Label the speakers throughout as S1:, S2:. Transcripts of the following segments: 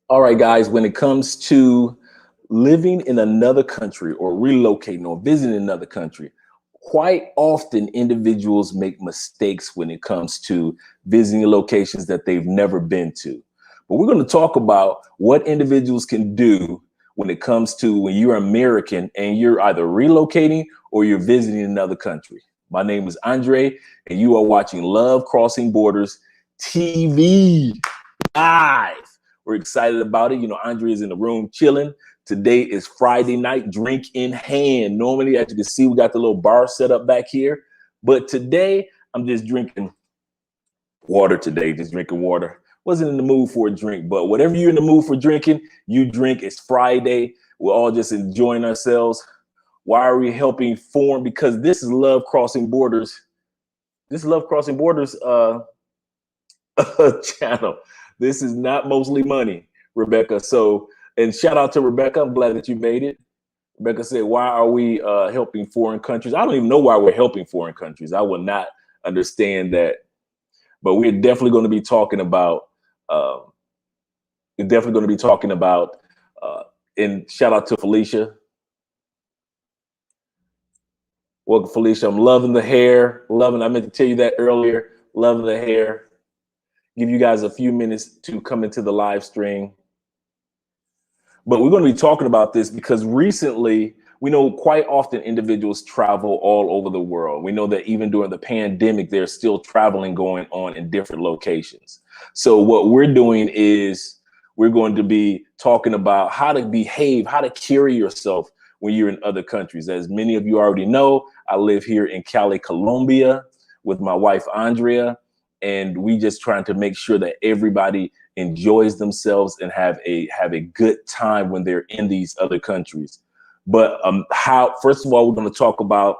S1: All right, guys, when it comes to living in another country or relocating or visiting another country, quite often individuals make mistakes when it comes to visiting locations that they've never been to. But we're going to talk about what individuals can do when it comes to when you're American and you're either relocating or you're visiting another country. My name is Andre, and you are watching Love Crossing Borders TV live. We're excited about it. You know, Andre is in the room chilling. Today is Friday night, drink in hand. Normally, as you can see, we got the little bar set up back here. But today, I'm just drinking water today, just drinking water. Wasn't in the mood for a drink, but whatever you're in the mood for drinking, you drink. It's Friday. We're all just enjoying ourselves. Why are we helping form? Because this is Love Crossing Borders. This is Love Crossing Borders channel. This is not mostly money, Rebecca. So, and shout out to Rebecca. I'm glad that you made it. Rebecca said, why are we helping foreign countries? I don't even know why we're helping foreign countries. I will not understand that. But we're definitely going to be talking about, and shout out to Felicia. Welcome, Felicia. I'm loving the hair. I meant to tell you that earlier. Loving the hair. Give you guys a few minutes to come into the live stream. But we're going to be talking about this because recently, we know quite often individuals travel all over the world. We know that even during the pandemic, there's still traveling going on in different locations. So what we're doing is we're going to be talking about how to behave, how to carry yourself when you're in other countries. As many of you already know, I live here in Cali, Colombia with my wife, Andrea. And we just trying to make sure that everybody enjoys themselves and have a good time when they're in these other countries. But first of all, we're going to talk about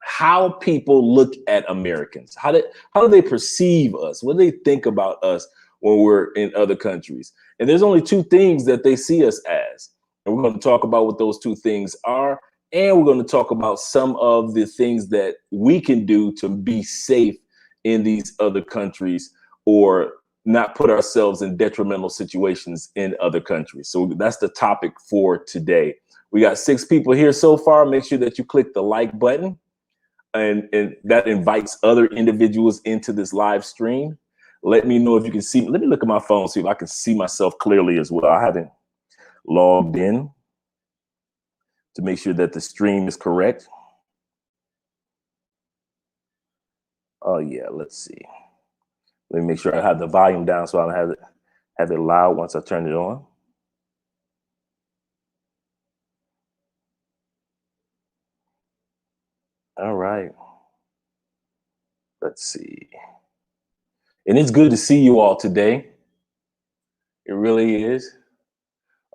S1: how people look at Americans. How do they perceive us? What do they think about us when we're in other countries? And there's only two things that they see us as. And we're going to talk about what those two things are. And we're going to talk about some of the things that we can do to be safe in these other countries or not put ourselves in detrimental situations in other countries. So that's the topic for today. We got 6 people here so far. Make sure that you click the like button and that invites other individuals into this live stream. Let me know if you can see me. Let me look at my phone, see if I can see myself clearly as well. I haven't logged in to make sure that the stream is correct. Oh yeah, let's see. Let me make sure I have the volume down so I don't have it loud once I turn it on. All right. Let's see. And it's good to see you all today. It really is.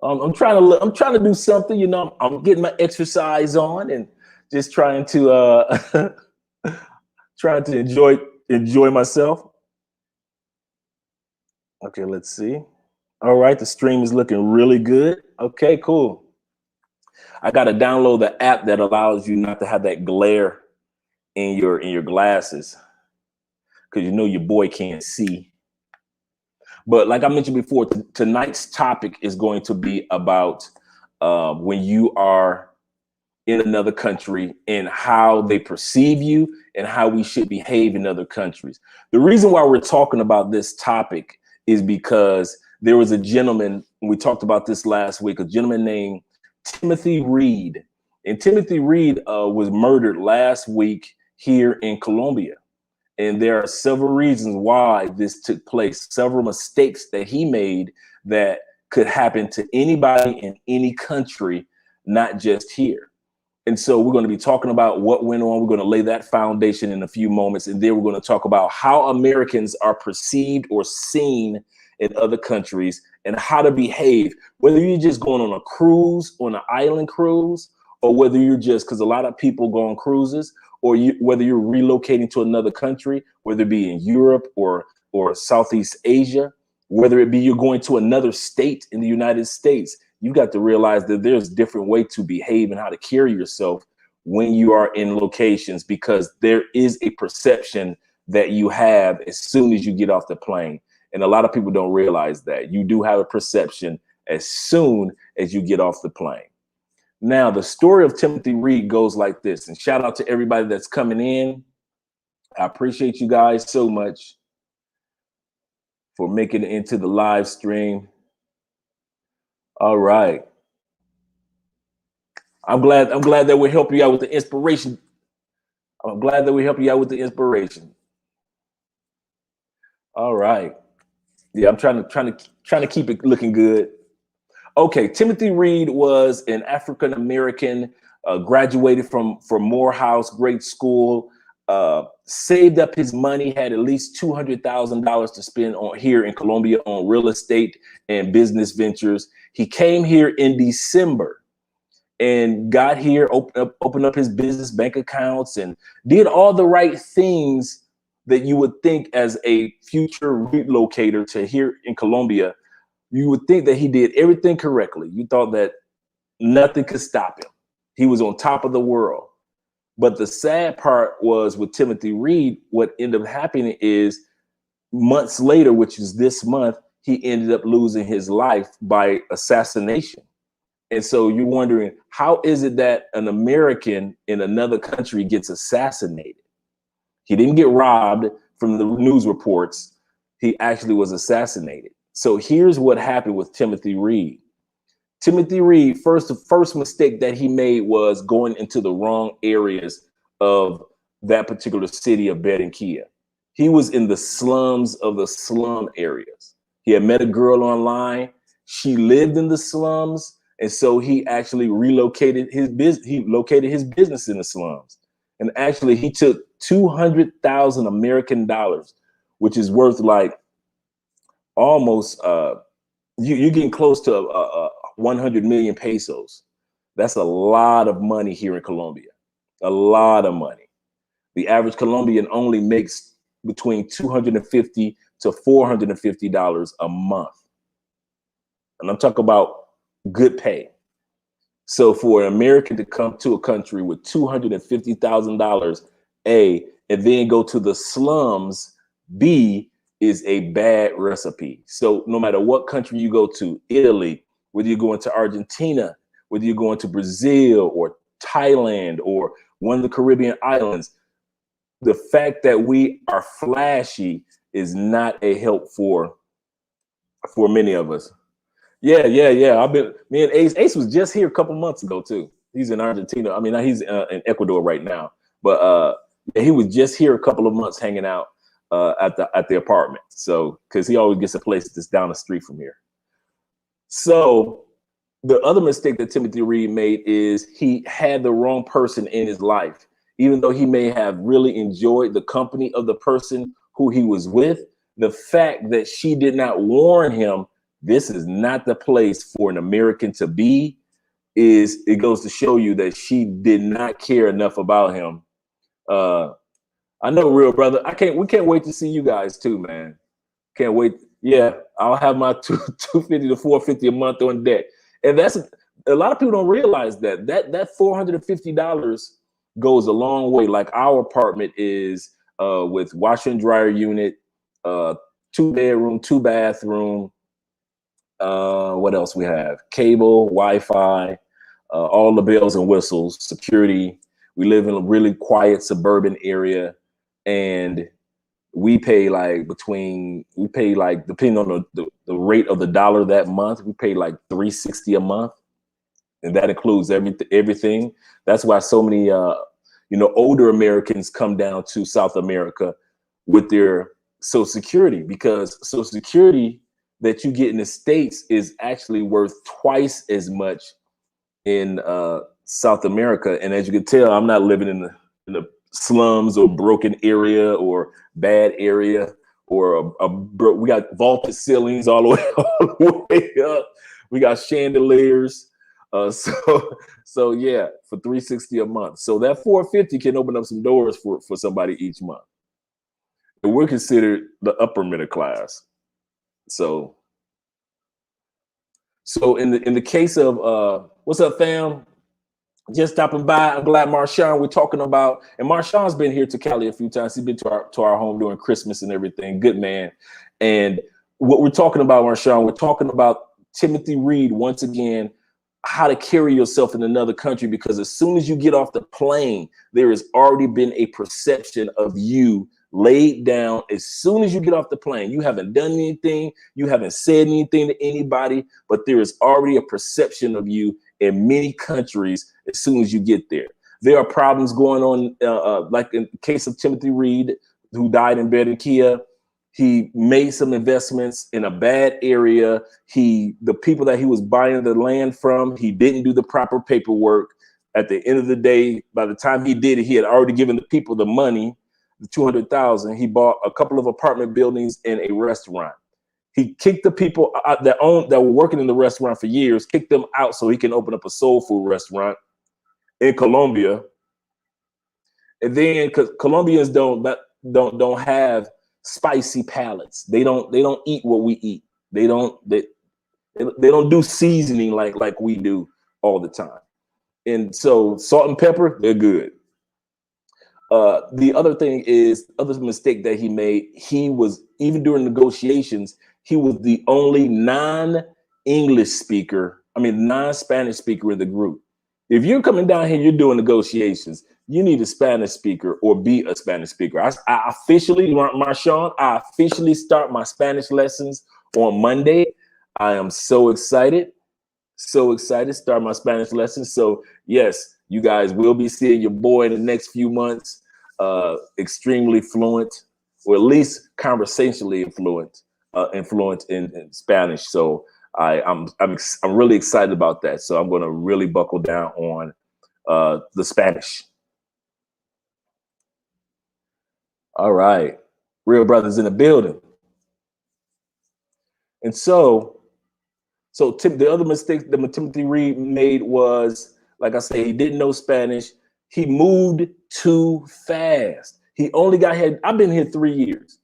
S1: I'm trying to do something, you know, I'm getting my exercise on and just trying to trying to enjoy myself. Okay, let's see. All right, the stream is looking really good. Okay, cool. I got to download the app that allows you not to have that glare in your glasses, because you know your boy can't see. But like I mentioned before, tonight's topic is going to be about when you are in another country and how they perceive you and how we should behave in other countries. The reason why we're talking about this topic is because there was a gentleman, we talked about this last week, a gentleman named Timothy Reed. And Timothy Reed was murdered last week here in Colombia. And there are several reasons why this took place, several mistakes that he made that could happen to anybody in any country, not just here. And so we're going to be talking about what went on. We're going to lay that foundation in a few moments. And then we're going to talk about how Americans are perceived or seen in other countries and how to behave, whether you're just going on a cruise, on an island cruise, or whether you're just, because a lot of people go on cruises, or whether you're relocating to another country, whether it be in Europe or Southeast Asia, whether it be you're going to another state in the United States. You've got to realize that there's different way to behave and how to carry yourself when you are in locations, because there is a perception that you have as soon as you get off the plane. And a lot of people don't realize that. You do have a perception as soon as you get off the plane. Now, the story of Timothy Reed goes like this, and shout out to everybody that's coming in. I appreciate you guys so much for making it into the live stream. All right. I'm glad that we're helping you out with the inspiration. I'm glad that we help you out with the inspiration. All right. Yeah, I'm trying to keep it looking good. Okay, Timothy Reed was an African American, graduated from Morehouse Great School, saved up his money, had at least $200,000 to spend on here in Colombia on real estate and business ventures. He came here in December and got here, opened up his business bank accounts, and did all the right things that you would think as a future relocator to here in Colombia. You would think that he did everything correctly. You thought that nothing could stop him. He was on top of the world. But the sad part was with Timothy Reed, what ended up happening is months later, which is this month, he ended up losing his life by assassination. And so you're wondering, how is it that an American in another country gets assassinated? He didn't get robbed from the news reports. He actually was assassinated. So here's what happened with Timothy Reed. Timothy Reed, the first mistake that he made was going into the wrong areas of that particular city of Barranquilla. He was in the slums of the slum areas. He had met a girl online. She lived in the slums. And so he actually relocated his business. He located his business in the slums. And actually he took 200,000 American dollars, which is worth like almost, you're getting close to 100 million pesos. That's a lot of money here in Colombia, a lot of money. The average Colombian only makes between $250 to $450 a month. And I'm talking about good pay. So for an American to come to a country with $250,000, A, and then go to the slums, B, is a bad recipe. So no matter what country you go to, Italy, whether you're going to Argentina, whether you're going to Brazil or Thailand or one of the Caribbean islands, the fact that we are flashy is not a help for many of us. Yeah. Me and Ace was just here a couple months ago too. He's in Argentina. I mean, he's in Ecuador right now, but he was just here a couple of months hanging out at the apartment. So, because he always gets a place that's down the street from here. So the other mistake that Timothy Reed made is he had the wrong person in his life. Even though he may have really enjoyed the company of the person who he was with, the fact that she did not warn him, this is not the place for an American to be, it goes to show you that she did not care enough about him. I know, real brother. We can't wait to see you guys too, man. Can't wait. Yeah, I'll have my $250 to $450 a month on deck. And that's a lot of people don't realize that $450 goes a long way. Like our apartment is with washer and dryer unit, 2-bedroom, 2-bathroom. What else we have? Cable, Wi-Fi, all the bells and whistles, security. We live in a really quiet suburban area, and we pay like depending on the rate of the dollar that month, we pay like $360 a month, and that includes everything. That's why so many older Americans come down to South America with their Social Security, because Social Security that you get in the States is actually worth twice as much in South America. And as you can tell, I'm not living in the slums or broken area or bad area or we got vaulted ceilings all the way up. We got chandeliers. So yeah, for $360 a month. So that $450 can open up some doors for somebody each month. And we're considered the upper middle class. So in the case of what's up, fam? Just stopping by. I'm glad Marshawn, we're talking about, and Marshawn's been here to Cali a few times. He's been to our home during Christmas and everything. Good man. And what we're talking about, Marshawn, we're talking about Timothy Reed once again, how to carry yourself in another country, because as soon as you get off the plane, there has already been a perception of you laid down. As soon as you get off the plane, you haven't done anything, you haven't said anything to anybody, but there is already a perception of you in many countries as soon as you get there. There are problems going on, like in the case of Timothy Reed, who died in bed in Kia. He made some investments in a bad area. The people that he was buying the land from, he didn't do the proper paperwork. At the end of the day, by the time he did it, he had already given the people the money, the 200,000. He bought a couple of apartment buildings and a restaurant. He kicked the people out that were working in the restaurant for years, kicked them out so he can open up a soul food restaurant in Colombia. And then, because Colombians don't have spicy palates. They don't eat what we eat. They don't do seasoning like we do all the time. And so salt and pepper, they're good. The other thing is, other mistake that he made, he was, even during negotiations, he was the only non-English speaker, non-Spanish speaker in the group. If you're coming down here, you're doing negotiations, you need a Spanish speaker or be a Spanish speaker. I officially, Marshawn, I officially start my Spanish lessons on Monday. I am so excited start my Spanish lessons. So yes, you guys will be seeing your boy in the next few months, extremely fluent, or at least conversationally fluent in Spanish. So I'm really excited about that. So I'm going to really buckle down on the Spanish. All right, real brothers in the building. And so the other mistake that Timothy Reed made was, like I say, he didn't know Spanish. He moved too fast. He only got here. I've been here 3 years.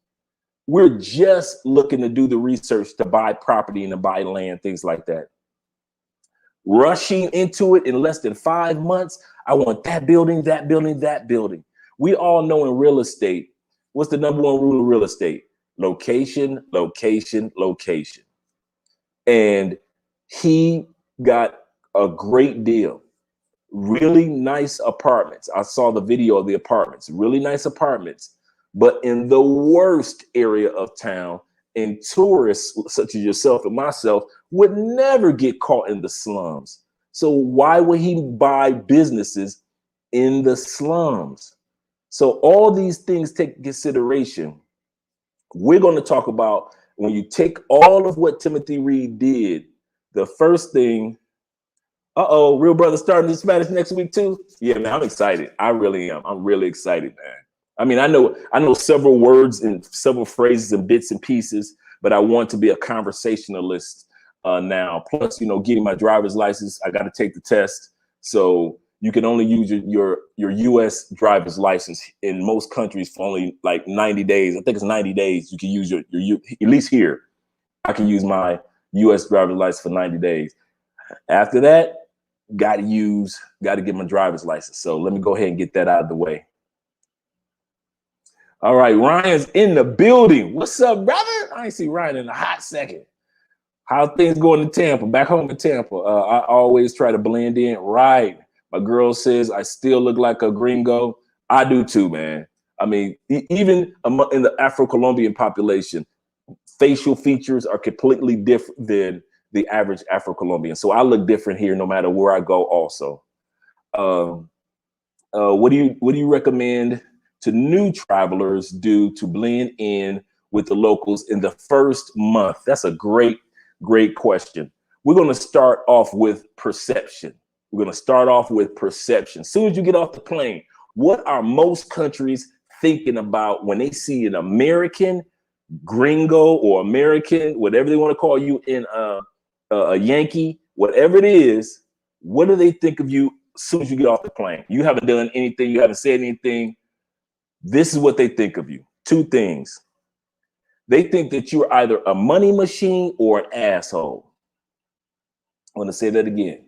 S1: We're just looking to do the research to buy property and to buy land, things like that. Rushing into it in less than 5 months. I want that building, that building, that building. We all know in real estate, what's the number one rule of real estate? Location, location, location. And he got a great deal. Really nice apartments. I saw the video of the apartments, really nice apartments, but in the worst area of town. And tourists such as yourself and myself would never get caught in the slums. So why would he buy businesses in the slums? So all these things take consideration. We're going to talk about, when you take all of what Timothy Reed did, the first thing, real brother starting in Spanish next week too. Yeah, man, I'm excited. I really am. I'm really excited, man. I know several words and several phrases and bits and pieces, but I want to be a conversationalist now. Plus, getting my driver's license, I got to take the test. So you can only use your U.S. driver's license in most countries for only like 90 days. I think it's 90 days. You can use your at least here. I can use my U.S. driver's license for 90 days. After that, got to get my driver's license. So let me go ahead and get that out of the way. All right, Ryan's in the building. What's up, brother? I ain't see Ryan in a hot second. How's things going in Tampa? Back home in Tampa. I always try to blend in. Right. My girl says I still look like a gringo. I do too, man. Even in the Afro-Colombian population, facial features are completely different than the average Afro-Colombian. So I look different here no matter where I go also. What do you recommend to new travelers do to blend in with the locals in the first month? That's a great question. We're going to start off with perception. As soon as you get off the plane, what are most countries thinking about when they see an American, gringo, or American, whatever they want to call you, in a Yankee, whatever it is? What do they think of you as soon as you get off the plane? You haven't done anything. You haven't said anything. This is what they think of you. Two things. They think that you're either a money machine or an asshole. I want to say that again.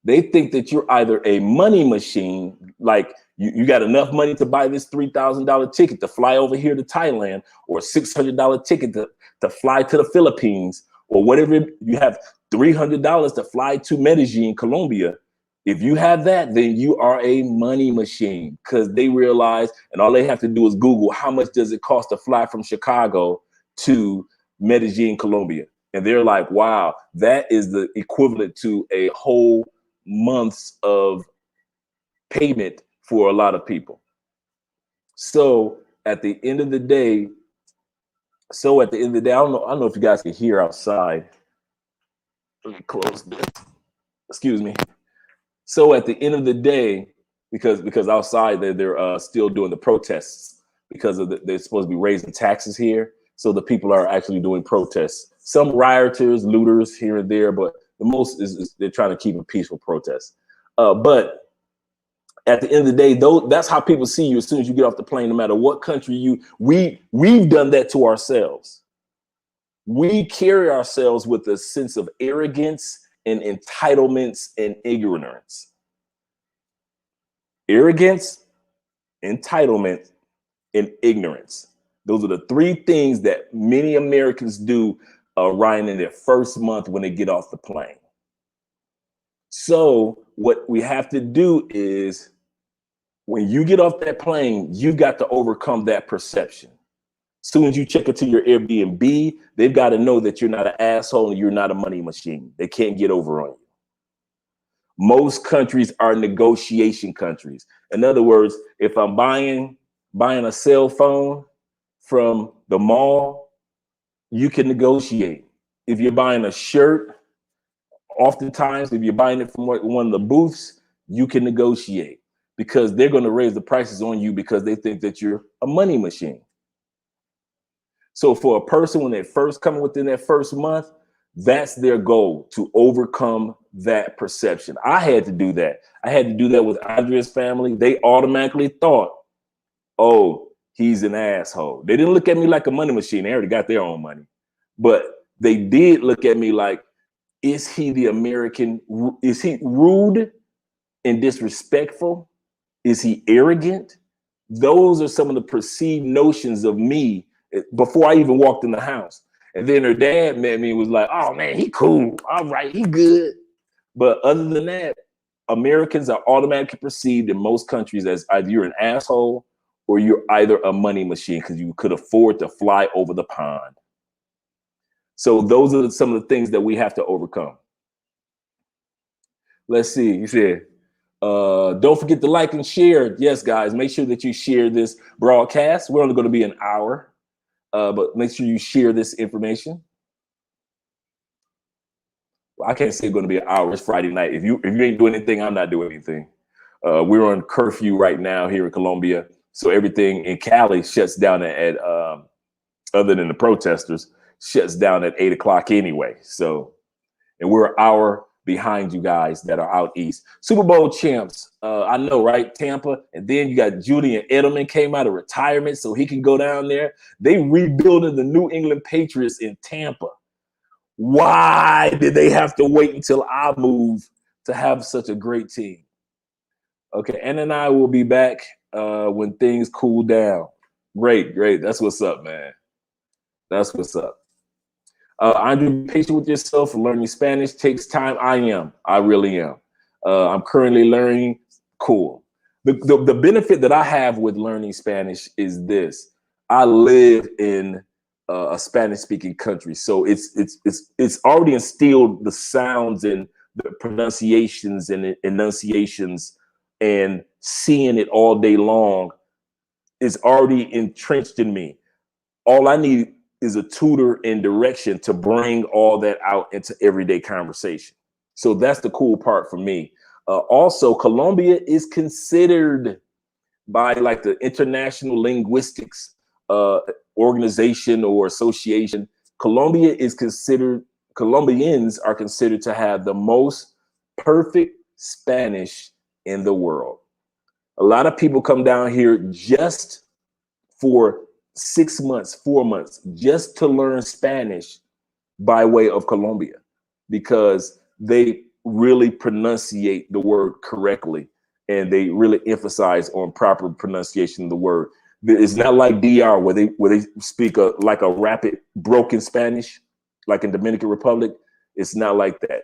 S1: They think that you're either a money machine, like You got enough money to buy this $3,000 ticket to fly over here to Thailand, or a $600 ticket to fly to the Philippines, or whatever. You have $300 to fly to Medellin, Colombia. If you have that, then you are a money machine, because they realize, and all they have to do is Google how much does it cost to fly from Chicago to Medellin, Colombia. And they're like, wow, that is the equivalent to a whole month's of payment for a lot of people. So at the end of the day, I don't know if you guys can hear outside. Let me close this. Excuse me. So at the end of the day, because outside they're still doing the protests, because they're supposed to be raising taxes here. So the people are actually doing protests. Some rioters, looters here and there, but the most is they're trying to keep a peaceful protest. But at the end of the day, though, that's how people see you as soon as you get off the plane, no matter what country we've done that to ourselves. We carry ourselves with a sense of arrogance and entitlements and ignorance. Arrogance, entitlement, and ignorance. Those are the three things that many Americans do right in their first month when they get off the plane. So what we have to do is, when you get off that plane, you've got to overcome that perception. As soon as you check into your Airbnb, they've got to know that you're not an asshole and you're not a money machine. They can't get over on you. Most countries are negotiation countries. In other words, if I'm buying a cell phone from the mall, you can negotiate. If you're buying a shirt, oftentimes, if you're buying it from one of the booths, you can negotiate, because they're going to raise the prices on you because they think that you're a money machine. So for a person, when they first come within that first month, that's their goal, to overcome that perception. I had to do that. I had to do that with Andrea's family. They automatically thought, oh, he's an asshole. They didn't look at me like a money machine. They already got their own money. But they did look at me like, is he the American? Is he rude and disrespectful? Is he arrogant? Those are some of the perceived notions of me before I even walked in the house. And then her dad met me and was like, oh man, he cool. All right, he good. But other than that, Americans are automatically perceived in most countries as either you're an asshole or you're either a money machine because you could afford to fly over the pond. So those are some of the things that we have to overcome. Let's see. You said, don't forget to like and share. Yes, guys, make sure that you share this broadcast. We're only going to be an hour, but make sure you share this information. Well, I can't say it's going to be an hour. It's Friday night. If you ain't doing anything, I'm not doing anything. We're on curfew right now here in Colombia, so everything in Cali shuts down at other than the protesters, shuts down at 8 o'clock anyway. So, and we're an hour behind you guys that are out east. Super Bowl champs, I know, right? Tampa. And then you got Julian Edelman came out of retirement so he can go down there. They rebuilding the New England Patriots in Tampa. Why did they have to wait until I move to have such a great team? Okay, Ann and I will be back when things cool down. Great. That's what's up, man. That's what's up. Andre, be patient with yourself. Learning Spanish takes time. I really am. I'm currently learning. Cool. The benefit that I have with learning Spanish is this. I live in a Spanish-speaking country, so it's already instilled the sounds and the pronunciations and enunciations, and seeing it all day long is already entrenched in me. All I need is a tutor and direction to bring all that out into everyday conversation. So that's the cool part for me. Also, Colombia is considered by like the International Linguistics Organization or Association. Colombians are considered to have the most perfect Spanish in the world. A lot of people come down here just for 6 months, 4 months, just to learn Spanish by way of Colombia, because they really pronunciate the word correctly. and they really emphasize on proper pronunciation of the word. It's not like DR where they speak like a rapid broken Spanish, like in Dominican Republic. It's not like that.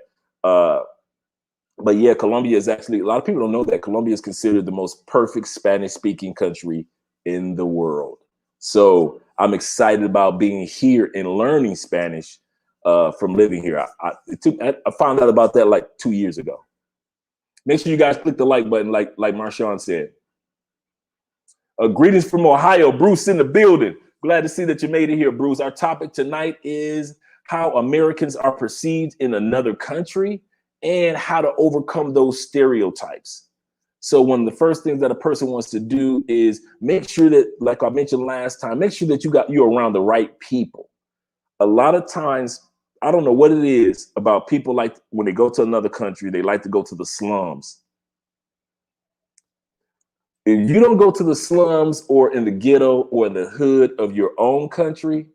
S1: But yeah, Colombia is actually, a lot of people don't know that Colombia is considered the most perfect Spanish speaking country in the world. So I'm excited about being here and learning Spanish from living here. I found out about that like 2 years ago. Make sure you guys click the like button, like Marshawn said. Greetings from Ohio, Bruce in the building. Glad to see that you made it here, Bruce. Our topic tonight is how Americans are perceived in another country and how to overcome those stereotypes. So one of the first things that a person wants to do is make sure that, like I mentioned last time, make sure that you're around the right people. A lot of times, I don't know what it is about people, like when they go to another country, they like to go to the slums. If you don't go to the slums or in the ghetto or the hood of your own country,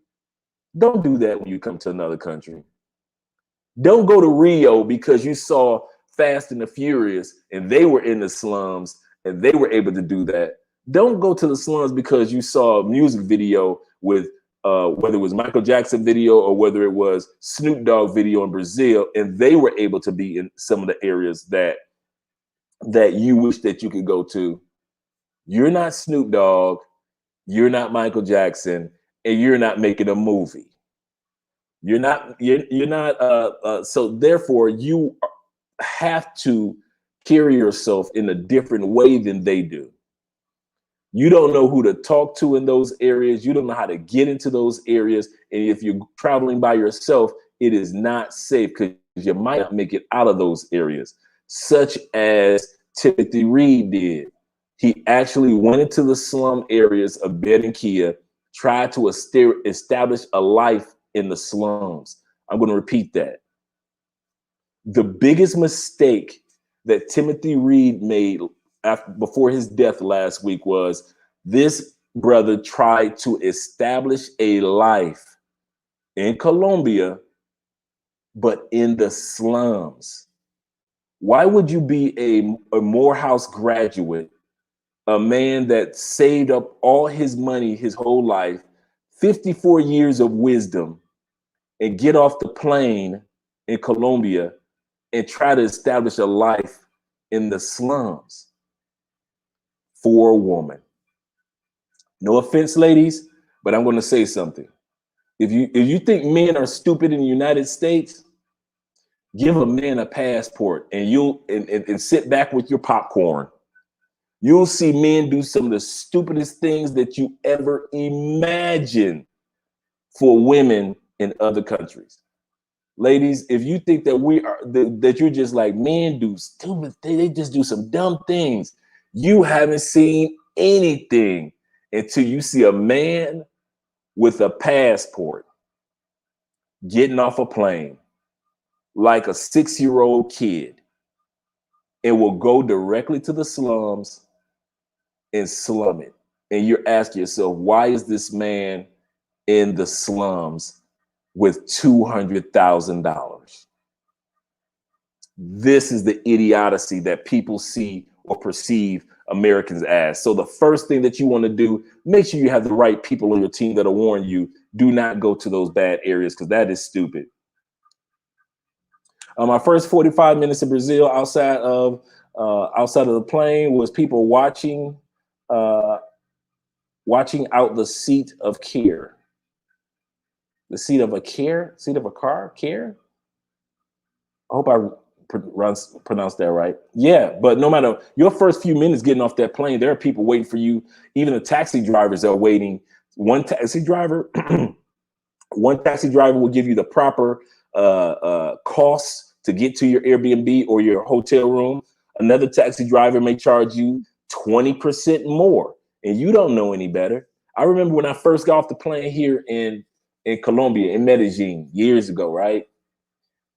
S1: don't do that when you come to another country. Don't go to Rio because you saw Fast and the Furious and they were in the slums and they were able to do that. Don't go to the slums because you saw a music video with whether it was Michael Jackson video or whether it was Snoop Dogg video in Brazil, and they were able to be in some of the areas that you wish that you could go to. You're not Snoop Dogg, you're not Michael Jackson, and you're not making a movie. You're not. So therefore, you have to carry yourself in a different way than they do. You don't know who to talk to in those areas. You don't know how to get into those areas. And if you're traveling by yourself, it is not safe because you might not make it out of those areas, such as Timothy Reed did. He actually went into the slum areas of Barranquilla, tried to establish a life in the slums. I'm going to repeat that. The biggest mistake that Timothy Reed made before his death last week was this brother tried to establish a life in Colombia, but in the slums. Why would you be a Morehouse graduate, a man that saved up all his money his whole life, 54 years of wisdom, and get off the plane in Colombia and try to establish a life in the slums for a woman? No offense, ladies, but I'm going to say something. If you think men are stupid in the United States, give a man a passport and and sit back with your popcorn. You'll see men do some of the stupidest things that you ever imagine for women in other countries. Ladies, if you think that that you're just like, men do stupid things, they just do some dumb things, you haven't seen anything until you see a man with a passport getting off a plane like a 6-year-old kid and will go directly to the slums and slum it. And you're asking yourself, why is this man in the slums with $200,000? This is the idiocy that people see or perceive Americans as. So the first thing that you want to do, make sure you have the right people on your team that'll warn you, do not go to those bad areas, because that is stupid. My first 45 minutes in Brazil outside of the plane was people watching out the seat of care. The seat of a car, care. I hope I pronounced that right. Yeah, but no matter your first few minutes getting off that plane, there are people waiting for you. Even the taxi drivers are waiting. One taxi driver will give you the proper costs to get to your Airbnb or your hotel room. Another taxi driver may charge you 20% more, and you don't know any better. I remember when I first got off the plane here in Colombia, in Medellin, years ago, right?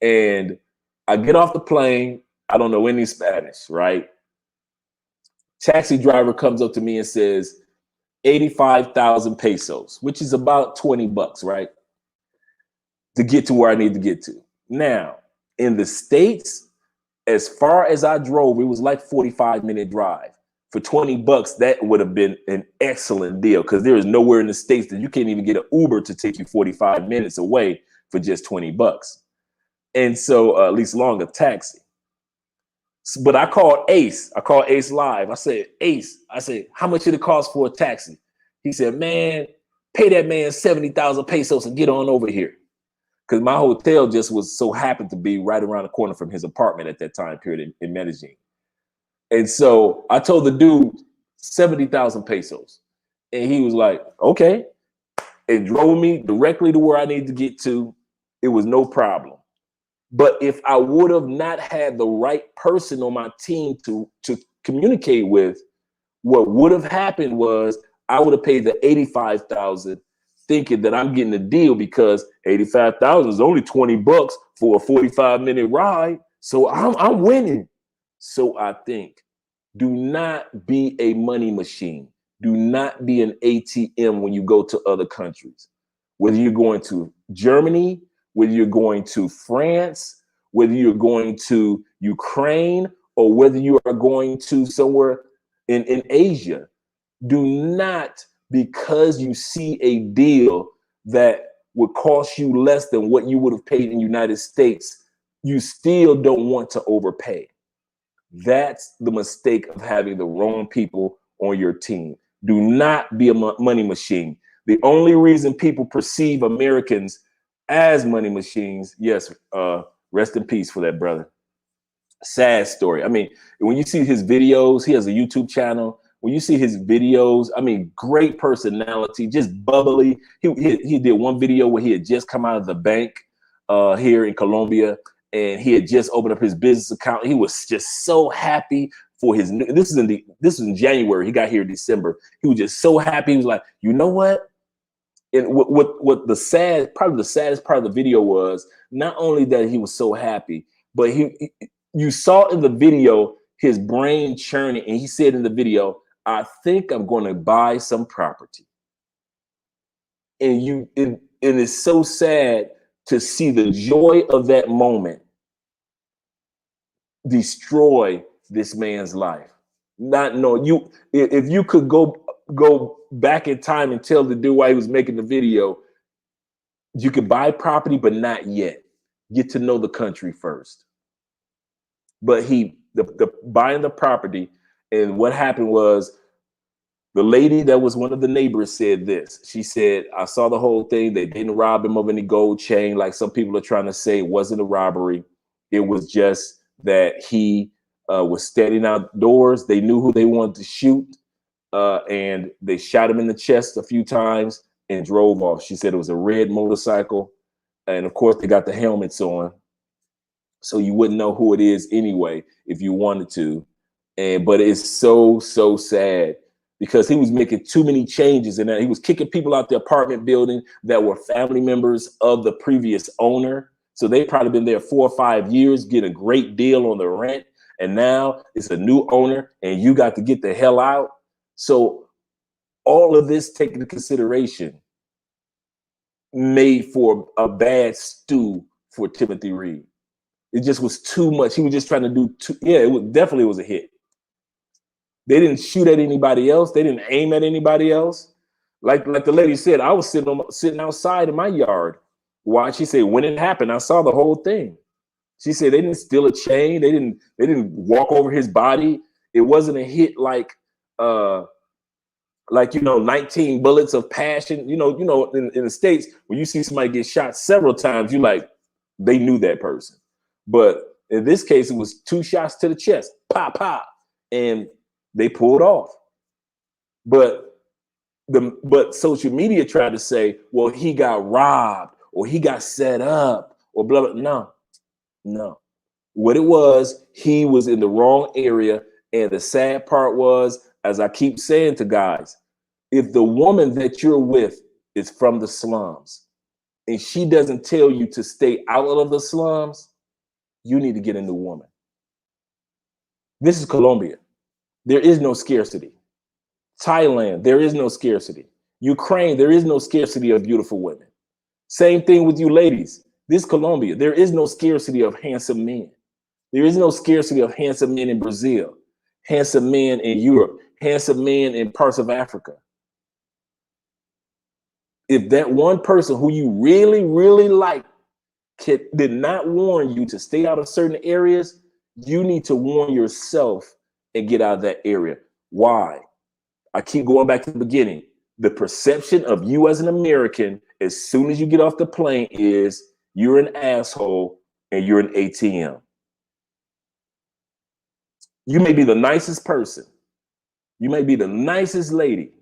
S1: And I get off the plane, I don't know any Spanish, right? Taxi driver comes up to me and says, 85,000 pesos, which is about 20 bucks, right? To get to where I need to get to. Now, in the States, As far as I drove, it was like 45-minute drive. For 20 bucks, that would have been an excellent deal, because there is nowhere in the States that you can't even get an Uber to take you 45 minutes away for just 20 bucks. And so, at least longer, taxi. But I called Ace. I called Ace Live. I said, Ace, I said, how much did it cost for a taxi? He said, man, pay that man 70,000 pesos and get on over here. Because my hotel just was so happened to be right around the corner from his apartment at that time period in Medellin. And so I told the dude 70,000 pesos. And he was like, okay. It drove me directly to where I needed to get to. It was no problem. But if I would have not had the right person on my team to communicate with, what would have happened was I would have paid the 85,000 thinking that I'm getting a deal, because 85,000 is only 20 bucks for a 45-minute ride. So I'm winning. So I think, do not be a money machine. Do not be an ATM when you go to other countries. Whether you're going to Germany, whether you're going to France, whether you're going to Ukraine, or whether you are going to somewhere in Asia, do not, because you see a deal that would cost you less than what you would have paid in the United States, you still don't want to overpay. That's the mistake of having the wrong people on your team. Do not be a money machine. The only reason people perceive Americans as money machines, yes, rest in peace for that brother. Sad story. I mean, when you see his videos, he has a YouTube channel. When you see his videos, I mean, great personality, just bubbly. He did one video where he had just come out of the bank here in Colombia, and he had just opened up his business account. He was just so happy for his new, this is in January. He got here in December. He was just so happy. He was like, you know what? And what the sad, probably the saddest part of the video was, not only that he was so happy, but you saw in the video his brain churning, and he said in the video, I think I'm going to buy some property. And it's so sad to see the joy of that moment destroy this man's life. Not knowing you, if you could go back in time and tell the dude while he was making the video, you could buy property, but not yet. Get to know the country first. But the buying the property, and what happened was, the lady that was one of the neighbors said this. She said, I saw the whole thing. They didn't rob him of any gold chain, like some people are trying to say. It wasn't a robbery. It was just that he was standing outdoors. They knew who they wanted to shoot, and they shot him in the chest a few times and drove off. She said it was a red motorcycle. And of course, they got the helmets on, so you wouldn't know who it is anyway if you wanted to. But it's so sad, because he was making too many changes, and he was kicking people out the apartment building that were family members of the previous owner. So they probably been there 4 or 5 years, get a great deal on the rent, and now it's a new owner, and you got to get the hell out. So all of this taken into consideration made for a bad stew for Timothy Reed. It just was too much. He was just trying to do it definitely was a hit. They didn't shoot at anybody else. They didn't aim at anybody else. Like the lady said, I was sitting outside in my yard. Why? She said, when it happened, I saw the whole thing. She said they didn't steal a chain. They didn't walk over his body. It wasn't a hit like 19 bullets of passion. In the States, when you see somebody get shot several times, you like, they knew that person. But in this case, it was 2 shots to the chest, pop, pop, and they pulled off. But social media tried to say, well, he got robbed, or he got set up, or blah, blah. No. What it was, he was in the wrong area. And the sad part was, as I keep saying to guys, if the woman that you're with is from the slums and she doesn't tell you to stay out of the slums, you need to get a new woman. This is Colombia. There is no scarcity. Thailand, there is no scarcity. Ukraine, there is no scarcity of beautiful women. Same thing with you ladies. This Colombia, there is no scarcity of handsome men. There is no scarcity of handsome men in Brazil, handsome men in Europe, handsome men in parts of Africa. If that one person who you really, really like did not warn you to stay out of certain areas, you need to warn yourself and get out of that area. Why? I keep going back to the beginning. The perception of you as an American, as soon as you get off the plane, is you're an asshole and you're an ATM. You may be the nicest person. You may be the nicest lady,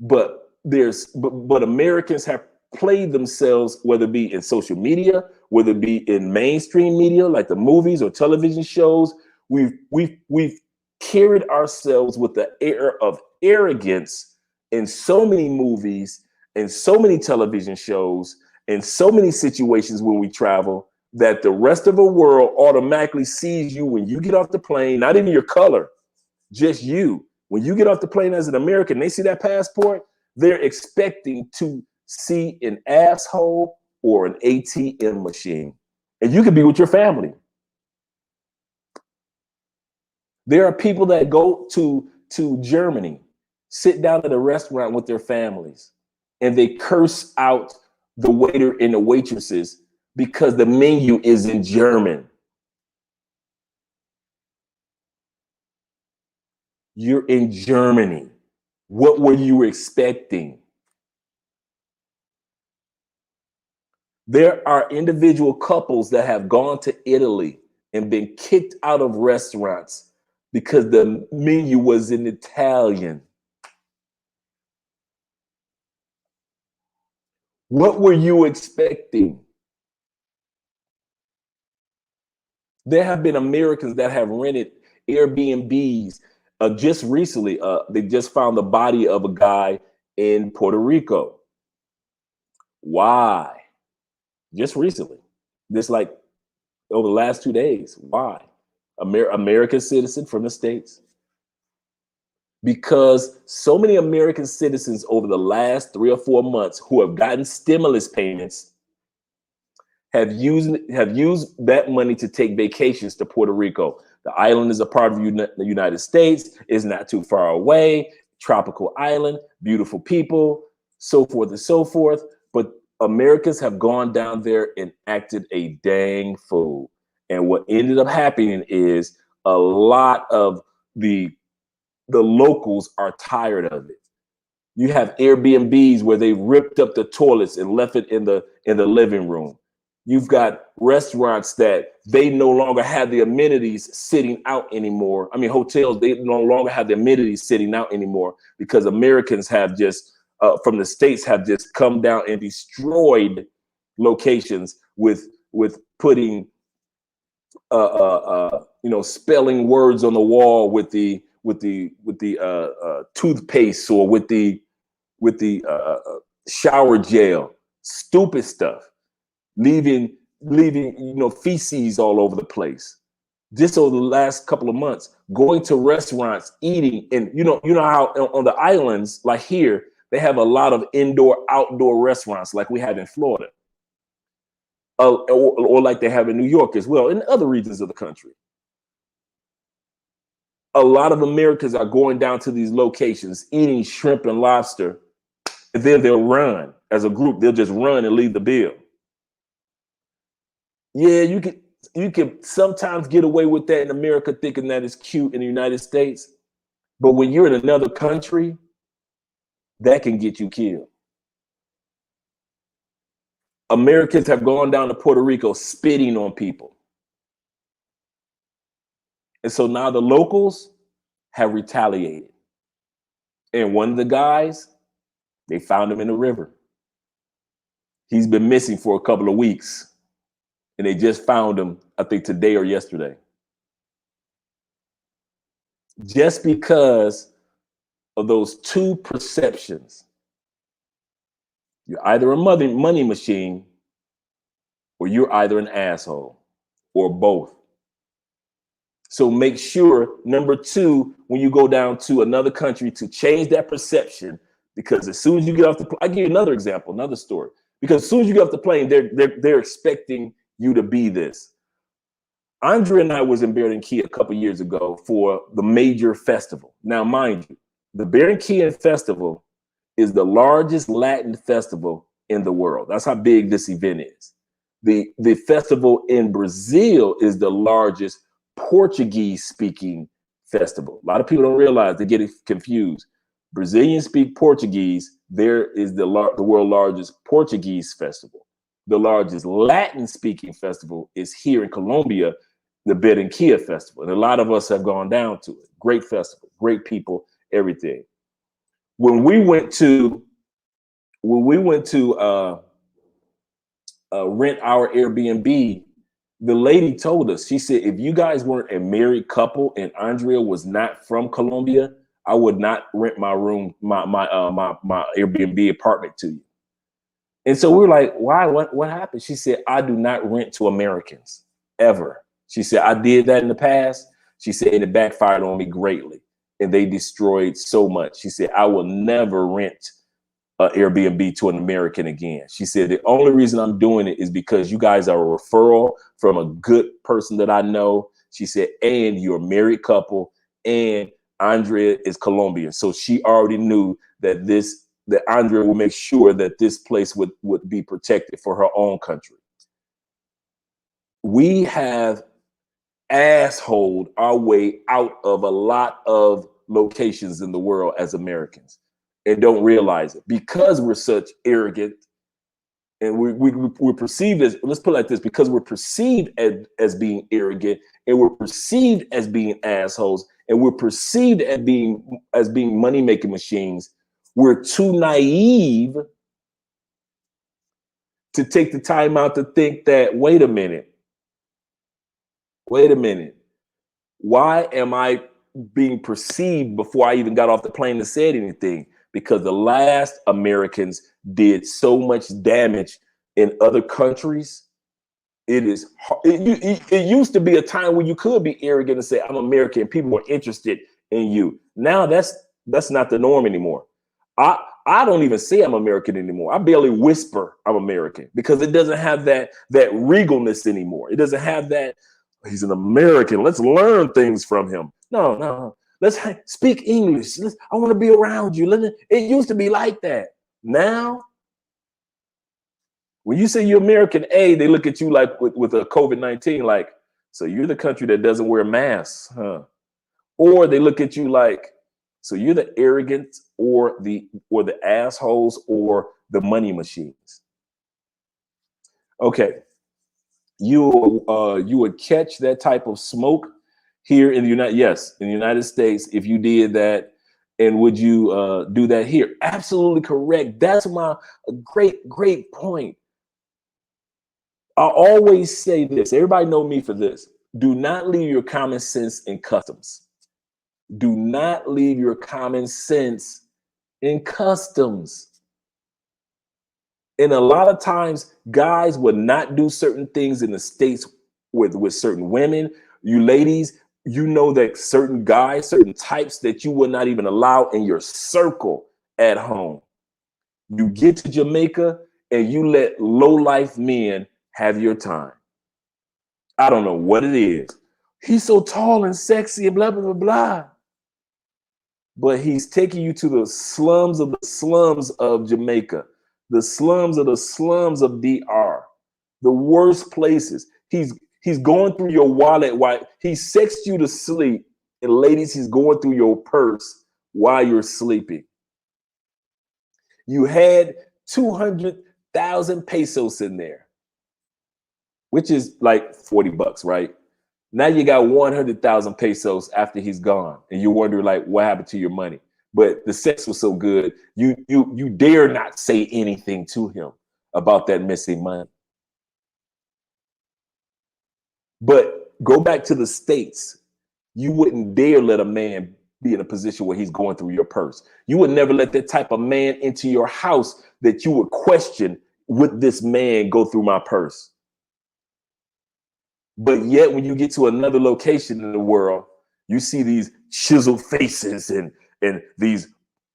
S1: but but Americans have played themselves, whether it be in social media, whether it be in mainstream media like the movies or television shows. We've carried ourselves with the air of arrogance in so many movies and so many television shows and so many situations when we travel, that the rest of the world automatically sees you when you get off the plane, not even your color, just you. When you get off the plane as an American, they see that passport, they're expecting to see an asshole or an ATM machine. And you could be with your family. There are people that go to Germany, sit down at a restaurant with their families, and they curse out the waiter and the waitresses because the menu is in German. You're in Germany. What were you expecting? There are individual couples that have gone to Italy and been kicked out of restaurants because the menu was in Italian. What were you expecting? There have been Americans that have rented Airbnbs. Just recently, they just found the body of a guy in Puerto Rico. Why? Just recently, this like over the last 2 days. Why? American citizen from the States. Because so many American citizens over the last 3 or 4 months who have gotten stimulus payments have used that money to take vacations to Puerto Rico. The island is a part of the United States, is not too far away, tropical island, beautiful people, so forth and so forth. But Americans have gone down there and acted a dang fool. And what ended up happening is a lot of the locals are tired of it. You have Airbnbs where they ripped up the toilets and left it in the living room. You've got restaurants that they no longer have the amenities sitting out anymore. I mean, hotels, they no longer have the amenities sitting out anymore because Americans have just, from the States, have just come down and destroyed locations with putting, spelling words on the wall with the toothpaste or with the shower gel, stupid stuff, leaving feces all over the place. Just over the last couple of months, going to restaurants, eating, and you know how on the islands like here they have a lot of outdoor restaurants like we have in Florida, or like they have in New York as well, in other regions of the country. A lot of Americans are going down to these locations, eating shrimp and lobster, and then they'll run as a group. They'll just run and leave the bill. Yeah, you can sometimes get away with that in America, thinking that it's cute in the United States. But when you're in another country, that can get you killed. Americans have gone down to Puerto Rico spitting on people. And so now the locals have retaliated. And one of the guys, they found him in the river. He's been missing for a couple of weeks. And they just found him, I think today or yesterday. Just because of those two perceptions. You're either a money machine or you're either an asshole or both. So make sure, number two, when you go down to another country, to change that perception, because as soon as you get off the plane, I give you another example, another story. Because as soon as you get off the plane, they're expecting you to be this. Andrea and I was in Barranquilla a couple years ago for the major festival. Now, mind you, the Barranquilla Festival is the largest Latin festival in the world. That's how big this event is. The festival in Brazil is the largest Portuguese speaking festival. A lot of people don't realize, they get it confused. Brazilians speak Portuguese. There is the world largest Portuguese festival. The largest Latin speaking festival is here in Colombia, the Barranquilla Festival. And a lot of us have gone down to it. Great festival, great people, everything. When we went to rent our Airbnb, the lady told us, she said, if you guys weren't a married couple and Andrea was not from Colombia, I would not rent my room, my Airbnb apartment to you. And so we were like, why? What happened? She said, I do not rent to Americans ever. She said, I did that in the past. She said, and it backfired on me greatly. And they destroyed so much. She said, I will never rent Airbnb to an American again. She said, the only reason I'm doing it is because you guys are a referral from a good person that I know. She said, and you're a married couple, and Andrea is Colombian. So she already knew that that Andrea will make sure that this place would be protected for her own country. We have assholed our way out of a lot of locations in the world as Americans and don't realize it because we're such arrogant, and we're perceived as, let's put it like this, because we're perceived as being arrogant, and we're perceived as being assholes, and we're perceived as being money-making machines. We're too naive to take the time out to think that, wait a minute, why am I being perceived before I even got off the plane and said anything? Because the last Americans did so much damage in other countries. It used to be a time when you could be arrogant and say, I'm American, and people were interested in you. Now that's not the norm anymore. I don't even say I'm American anymore. I barely whisper I'm American because it doesn't have that regalness anymore. It doesn't have that, he's an American, let's learn things from him. No. Let's speak English. I want to be around you. It used to be like that. Now, when you say you're American, they look at you like with a COVID-19, like, so you're the country that doesn't wear masks, huh? Or they look at you like, so you're the arrogant or the assholes or the money machines. Okay, you would catch that type of smoke here in the United States if you did that. And would you do that here? Absolutely correct. That's a great point. I always say this. Everybody know me for this. Do not leave your common sense in customs. Do not leave your common sense in customs. And a lot of times, guys would not do certain things in the States with certain women. You ladies, you know that certain guys, certain types that you would not even allow in your circle at home. You get to Jamaica and you let low-life men have your time. I don't know what it is. He's so tall and sexy and blah, blah, blah, blah. But he's taking you to the slums of Jamaica, the slums of DR, the worst places. He's going through your wallet while he sexed you to sleep. And ladies, he's going through your purse while you're sleeping. You had 200,000 pesos in there, which is like $40, right? Now you got 100,000 pesos after he's gone, and you wonder like, what happened to your money? But the sex was so good, you dare not say anything to him about that missing money. But go back to the States, you wouldn't dare let a man be in a position where he's going through your purse. You would never let that type of man into your house that you would question, would this man go through my purse? But yet when you get to another location in the world, you see these chiseled faces and these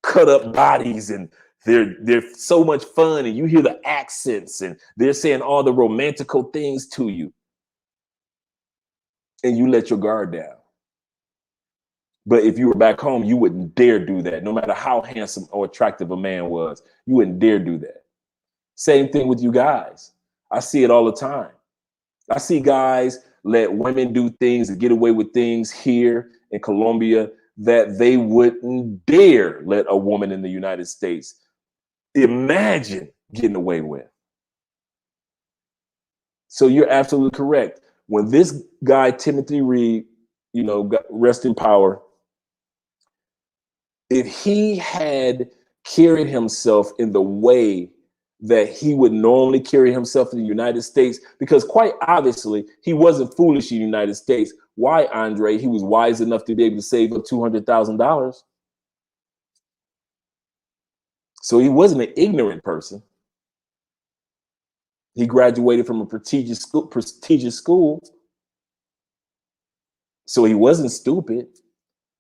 S1: cut up bodies, and they're so much fun, and you hear the accents and they're saying all the romantical things to you. and you let your guard down. But if you were back home, you wouldn't dare do that. No matter how handsome or attractive a man was, you wouldn't dare do that. Same thing with you guys. I see it all the time. I see guys let women do things and get away with things here in Colombia that they wouldn't dare let a woman in the United States imagine getting away with. So you're absolutely correct. When this guy, Timothy Reed, rest in power, if he had carried himself in the way that he would normally carry himself in the United States, because quite obviously he wasn't foolish in the United States. Why, Andre? He was wise enough to be able to save up $200,000. So he wasn't an ignorant person. He graduated from a prestigious school. So he wasn't stupid.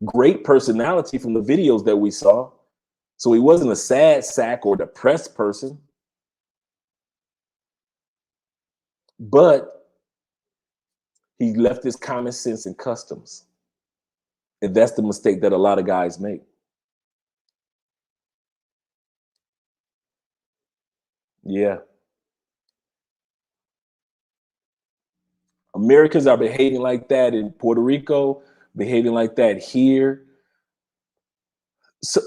S1: Great personality from the videos that we saw. So he wasn't a sad sack or depressed person. But he left his common sense and customs. And that's the mistake that a lot of guys make. Yeah. Americans are behaving like that in Puerto Rico, behaving like that here. So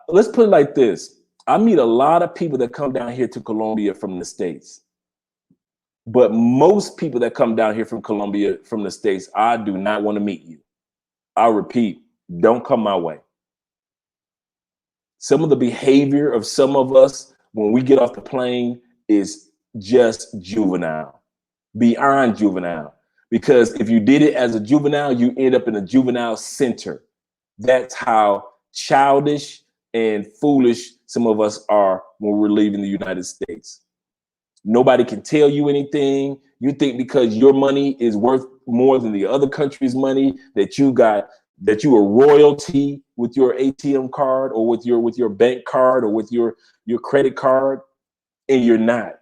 S1: let's put it like this. I meet a lot of people that come down here to Colombia from the States. But most people that come down here from Colombia, from the States, I do not want to meet you. I repeat, don't come my way. Some of the behavior of some of us when we get off the plane is just juvenile, beyond juvenile. Because if you did it as a juvenile, you end up in a juvenile center. That's how childish and foolish some of us are when we're leaving the United States. Nobody can tell you anything. You think because your money is worth more than the other country's money that you are royalty with your ATM card or with your bank card or with your credit card, and you're not.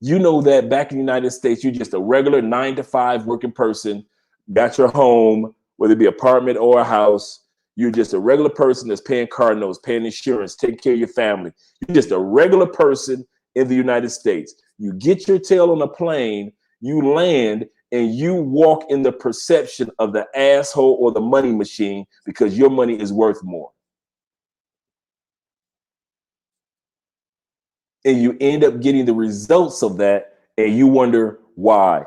S1: You know that back in the United States, you're just a regular 9-to-5 working person, got your home, whether it be apartment or a house. You're just a regular person that's paying car notes, paying insurance, taking care of your family. You're just a regular person in the United States. You get your tail on a plane, you land, and you walk in the perception of the asshole or the money machine because your money is worth more. And you end up getting the results of that, and you wonder why.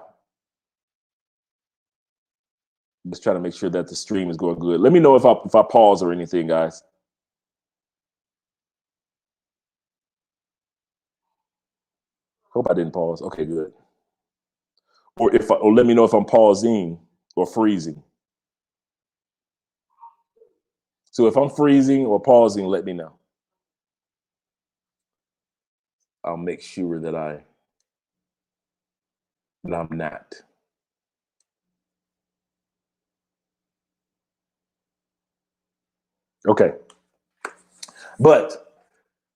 S1: Just trying to make sure that the stream is going good. Let me know if I pause or anything, guys. Hope I didn't pause. Okay, good. Or let me know if I'm pausing or freezing. So if I'm freezing or pausing, let me know. I'll make sure that I'm not. Okay. But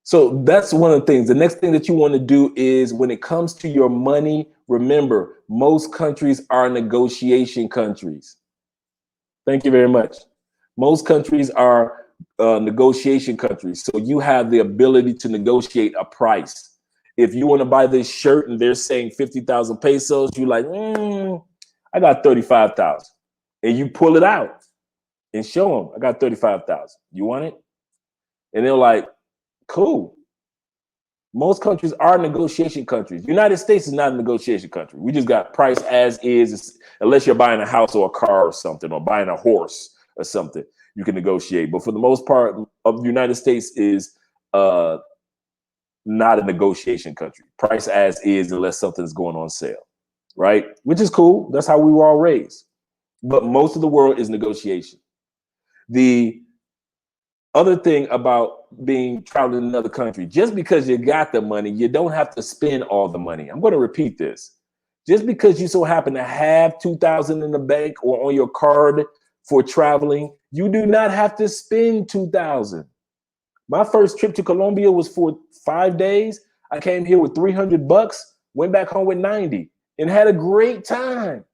S1: so that's one of the things. The next thing that you want to do is when it comes to your money, remember, most countries are negotiation countries. Thank you very much. Most countries are negotiation countries. So you have the ability to negotiate a price. If you want to buy this shirt and they're saying 50,000 pesos, you're like, I got 35,000. And you pull it out and show them, I got 35,000. You want it? And they're like, cool. Most countries are negotiation countries. United States is not a negotiation country. We just got price as is, unless you're buying a house or a car or something, or buying a horse or something, you can negotiate. But for the most part of the United States is not a negotiation country. Price as is, unless something's going on sale, right? Which is cool. That's how we were all raised. But most of the world is negotiation. The other thing about being traveling in another country, just because you got the money, you don't have to spend all the money. I'm going to repeat this. Just because you so happen to have 2,000 in the bank or on your card for traveling, you do not have to spend 2,000. My first trip to Colombia was for 5 days. I came here with $300, went back home with 90 and had a great time.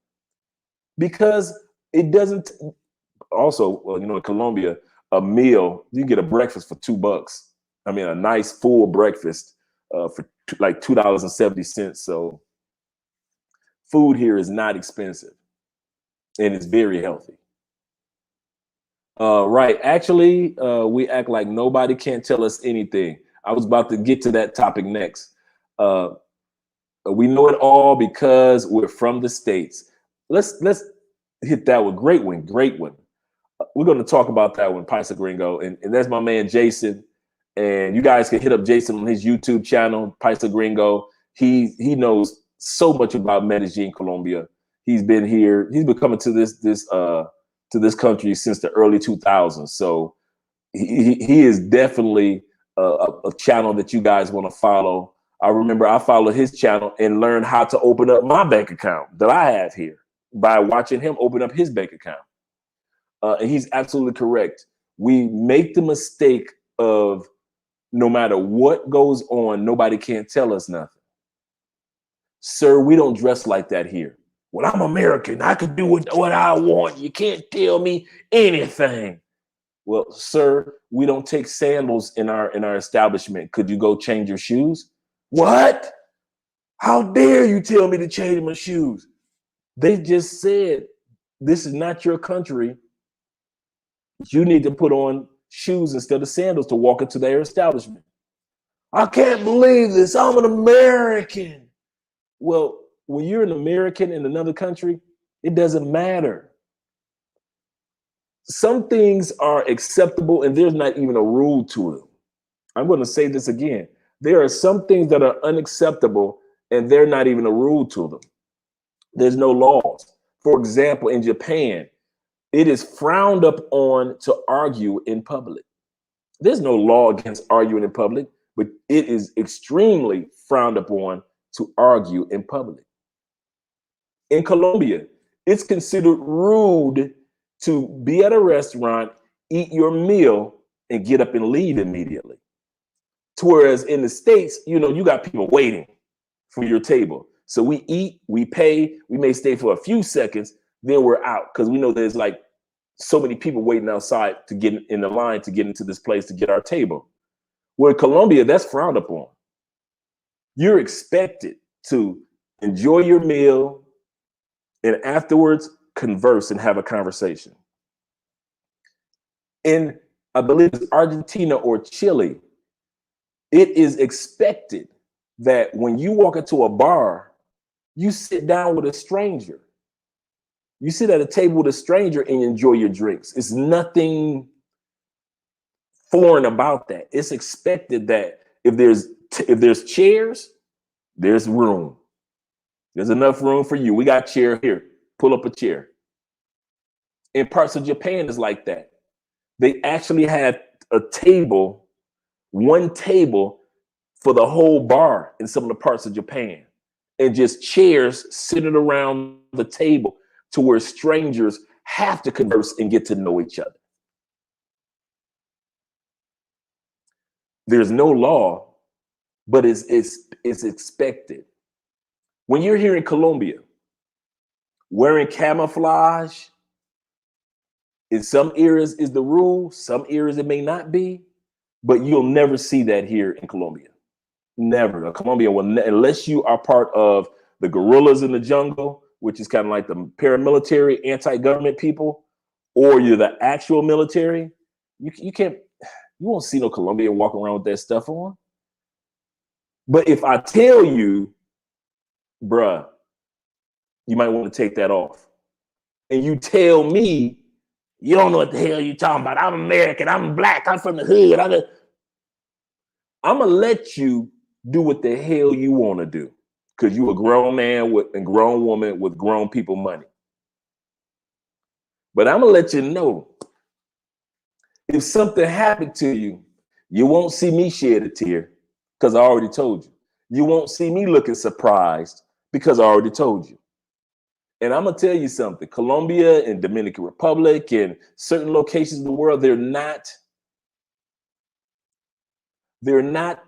S1: because it doesn't. Also, well, you know, in Colombia, a meal, you get a breakfast for $2. I mean, a nice full breakfast for like $2.70. So food here is not expensive and it's very healthy. Right. Actually, we act like nobody can't tell us anything. I was about to get to that topic next. Uh, we know it all because we're from the States. Let's hit that one. Great one. Great one. We're going to talk about that one, Paisa Gringo. And that's my man, Jason. And you guys can hit up Jason on his YouTube channel, Paisa Gringo. He knows so much about Medellin, Colombia. He's been here. He's been coming to this country since the early 2000s. So he is definitely a channel that you guys want to follow. I remember I followed his channel and learned how to open up my bank account that I have here by watching him open up his bank account. And he's absolutely correct. We make the mistake of no matter what goes on, nobody can't tell us nothing. Sir, we don't dress like that here. Well, I'm American. I can do what I want. You can't tell me anything. Well, sir, we don't take sandals in our establishment. Could you go change your shoes? What? How dare you tell me to change my shoes? They just said this is not your country. You need to put on shoes instead of sandals to walk into their establishment. I can't believe this. I'm an American. Well, when you're an American in another country, it doesn't matter. Some things are acceptable and there's not even a rule to them. I'm going to say this again. There are some things that are unacceptable and they're not even a rule to them. There's no laws. For example, in Japan, it is frowned up on to argue in public. There's no law against arguing in public, but it is extremely frowned upon to argue in public. In Colombia, it's considered rude to be at a restaurant, eat your meal, and get up and leave immediately. Whereas in the States, you know, you got people waiting for your table. So we eat, we pay, we may stay for a few seconds, then we're out because we know there's like so many people waiting outside to get in the line to get into this place to get our table. Where in Colombia, that's frowned upon. You're expected to enjoy your meal and afterwards converse and have a conversation. In, I believe it's Argentina or Chile, it is expected that when you walk into a bar, you sit down with a stranger. You sit at a table with a stranger and you enjoy your drinks. It's nothing foreign about that. It's expected that if there's chairs, there's room. There's enough room for you. We got a chair here. Pull up a chair. In parts of Japan, is like that. They actually have a table, one table for the whole bar in some of the parts of Japan, and just chairs sitting around the table to where strangers have to converse and get to know each other. There's no law, but it's expected. When you're here in Colombia, wearing camouflage in some areas is the rule, some areas it may not be, but you'll never see that here in Colombia. Never. Colombia will, unless you are part of the guerrillas in the jungle, which is kind of like the paramilitary anti-government people, or you're the actual military, you can't, you won't see no Colombian walking around with that stuff on. But if I tell you, bruh, you might want to take that off. And you tell me, you don't know what the hell you're talking about. I'm American. I'm black. I'm from the hood. I'm going to let you do what the hell you want to do because you a grown man with and grown woman with grown people money. But I'm going to let you know, if something happened to you, you won't see me shed a tear because I already told you. You won't see me looking surprised because I already told you. And I'm going to tell you something. Colombia and Dominican Republic and certain locations in the world, they're not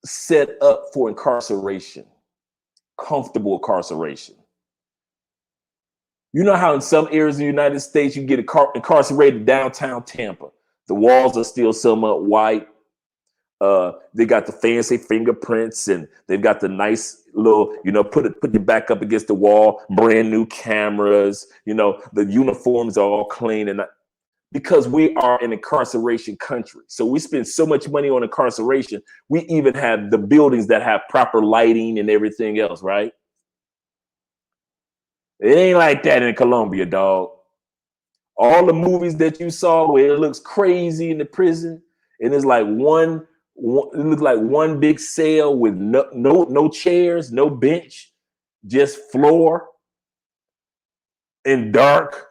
S1: set up for incarceration, comfortable incarceration. You know how in some areas of the United States you get incarcerated downtown Tampa. The walls are still somewhat white. They got the fancy fingerprints and they've got the nice little, put your back up against the wall, brand new cameras, the uniforms are all clean and because we are an incarceration country. So we spend so much money on incarceration. We even have the buildings that have proper lighting and everything else, right? It ain't like that in Colombia, dog. All the movies that you saw where it looks crazy in the prison, and it's like it looks like one big cell with no chairs, no bench, just floor and dark,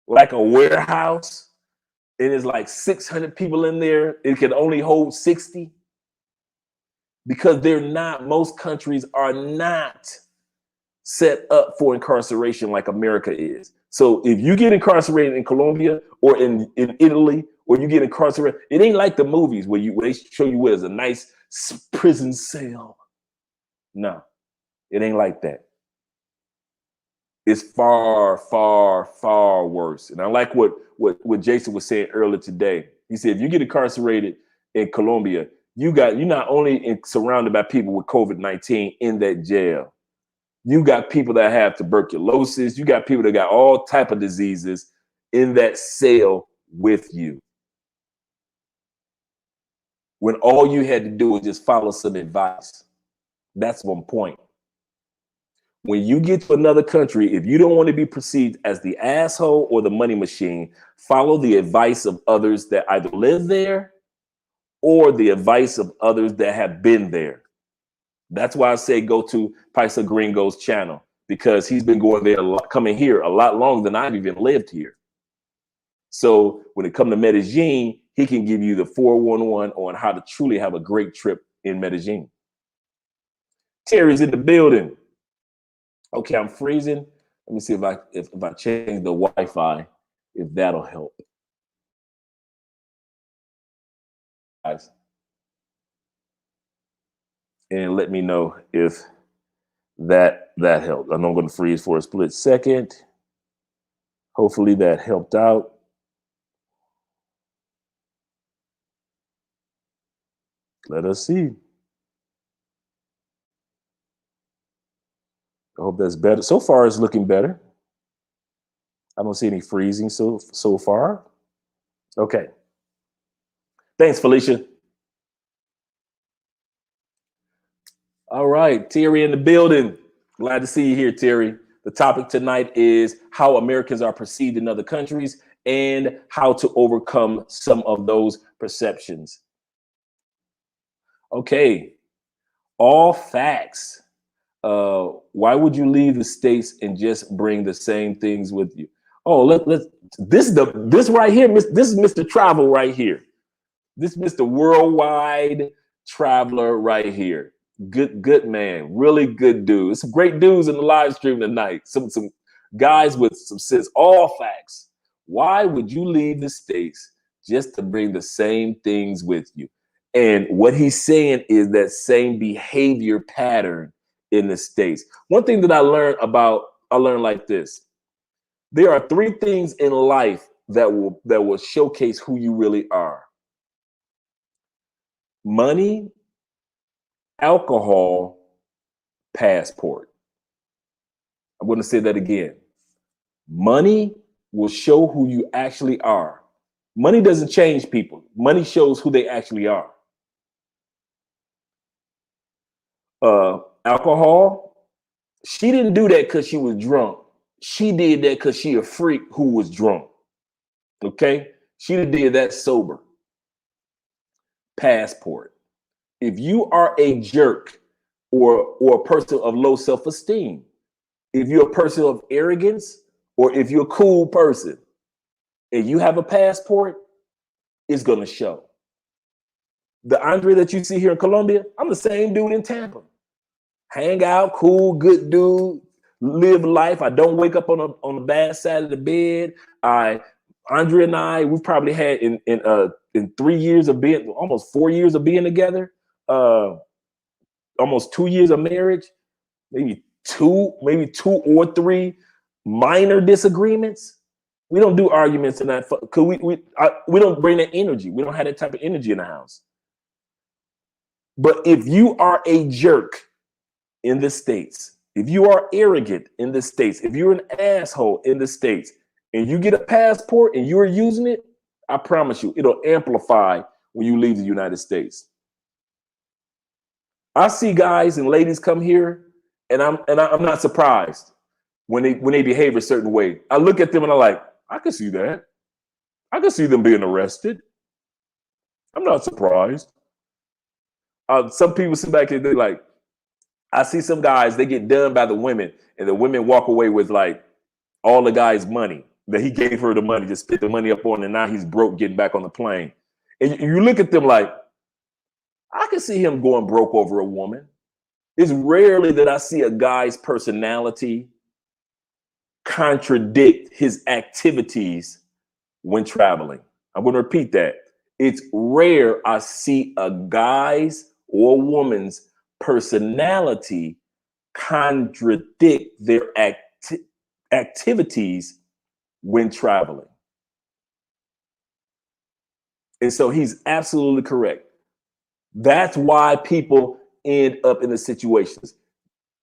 S1: like a warehouse. And it's like 600 people in there. It can only hold 60 because most countries are not set up for incarceration like America is. So if you get incarcerated in Colombia or in Italy, or you get incarcerated, it ain't like the movies where they show you where there's a nice prison cell. No, it ain't like that. It's far, far, far worse. And I like what Jason was saying earlier today. He said, if you get incarcerated in Colombia, you're not only surrounded by people with COVID-19 in that jail. You got people that have tuberculosis. You got people that got all type of diseases in that cell with you. When all you had to do was just follow some advice. That's one point. When you get to another country, if you don't want to be perceived as the asshole or the money machine, follow the advice of others that either live there or the advice of others that have been there. That's why I say go to Paisa Gringo's channel, because he's been going there coming here a lot longer than I've even lived here. So when it comes to Medellin, he can give you the 411 on how to truly have a great trip in Medellin. Terry's in the building. Okay, I'm freezing. Let me see if I change the Wi-Fi, if that'll help. Guys. And let me know if that helped. I know I'm going to freeze for a split second. Hopefully that helped out. Let us see. I hope that's better. So far, it's looking better. I don't see any freezing so far. Okay. Thanks, Felicia. All right, Terry in the building. Glad to see you here, Terry. The topic tonight is how Americans are perceived in other countries and how to overcome some of those perceptions. Okay, all facts. Why would you leave the States and just bring the same things with you? Oh, this right here, this is Mr. Travel right here. This is Mr. Worldwide Traveler right here. Good man, really good dude. Some great dudes in the live stream tonight. Some guys with some sense. All facts. Why would you leave the States just to bring the same things with you? And what he's saying is that same behavior pattern in the States. One thing that I learned like this. There are three things in life that will showcase who you really are: money, alcohol, passport. I'm going to say that again. Money will show who you actually are. Money doesn't change people. Money shows who they actually are. Alcohol, she didn't do that because she was drunk. She did that because she a freak who was drunk. Okay? She did that sober. Passport. If you are a jerk or a person of low self-esteem, if you're a person of arrogance, or if you're a cool person and you have a passport, it's going to show. The Andre that you see here in Colombia, I'm the same dude in Tampa. Hang out, cool, good dude, live life. I don't wake up on the bad side of the bed. Andre and I, we've probably had in 3 years of being, almost 4 years of being together, almost 2 years of marriage, maybe two or three minor disagreements. We don't do arguments in that, because we don't bring that energy. We don't have that type of energy in the house. But if you are a jerk in the States, if you are arrogant in the States, if you're an asshole in the States, and you get a passport and you're using it, I promise you, it'll amplify when you leave the United States. I see guys and ladies come here, and I'm not surprised when they behave a certain way. I look at them and I'm like, I can see that. I can see them being arrested. I'm not surprised. Some people sit back and they're like, I see some guys, they get done by the women, and the women walk away with like all the guy's money that he gave her the money, just spit the money up on, and now he's broke getting back on the plane. And you look at them like, I can see him going broke over a woman. It's rarely that I see a guy's personality contradict his activities when traveling. I'm going to repeat that. It's rare I see a guy's or a woman's personality contradict their activities when traveling. And so he's absolutely correct. That's why people end up in the situations.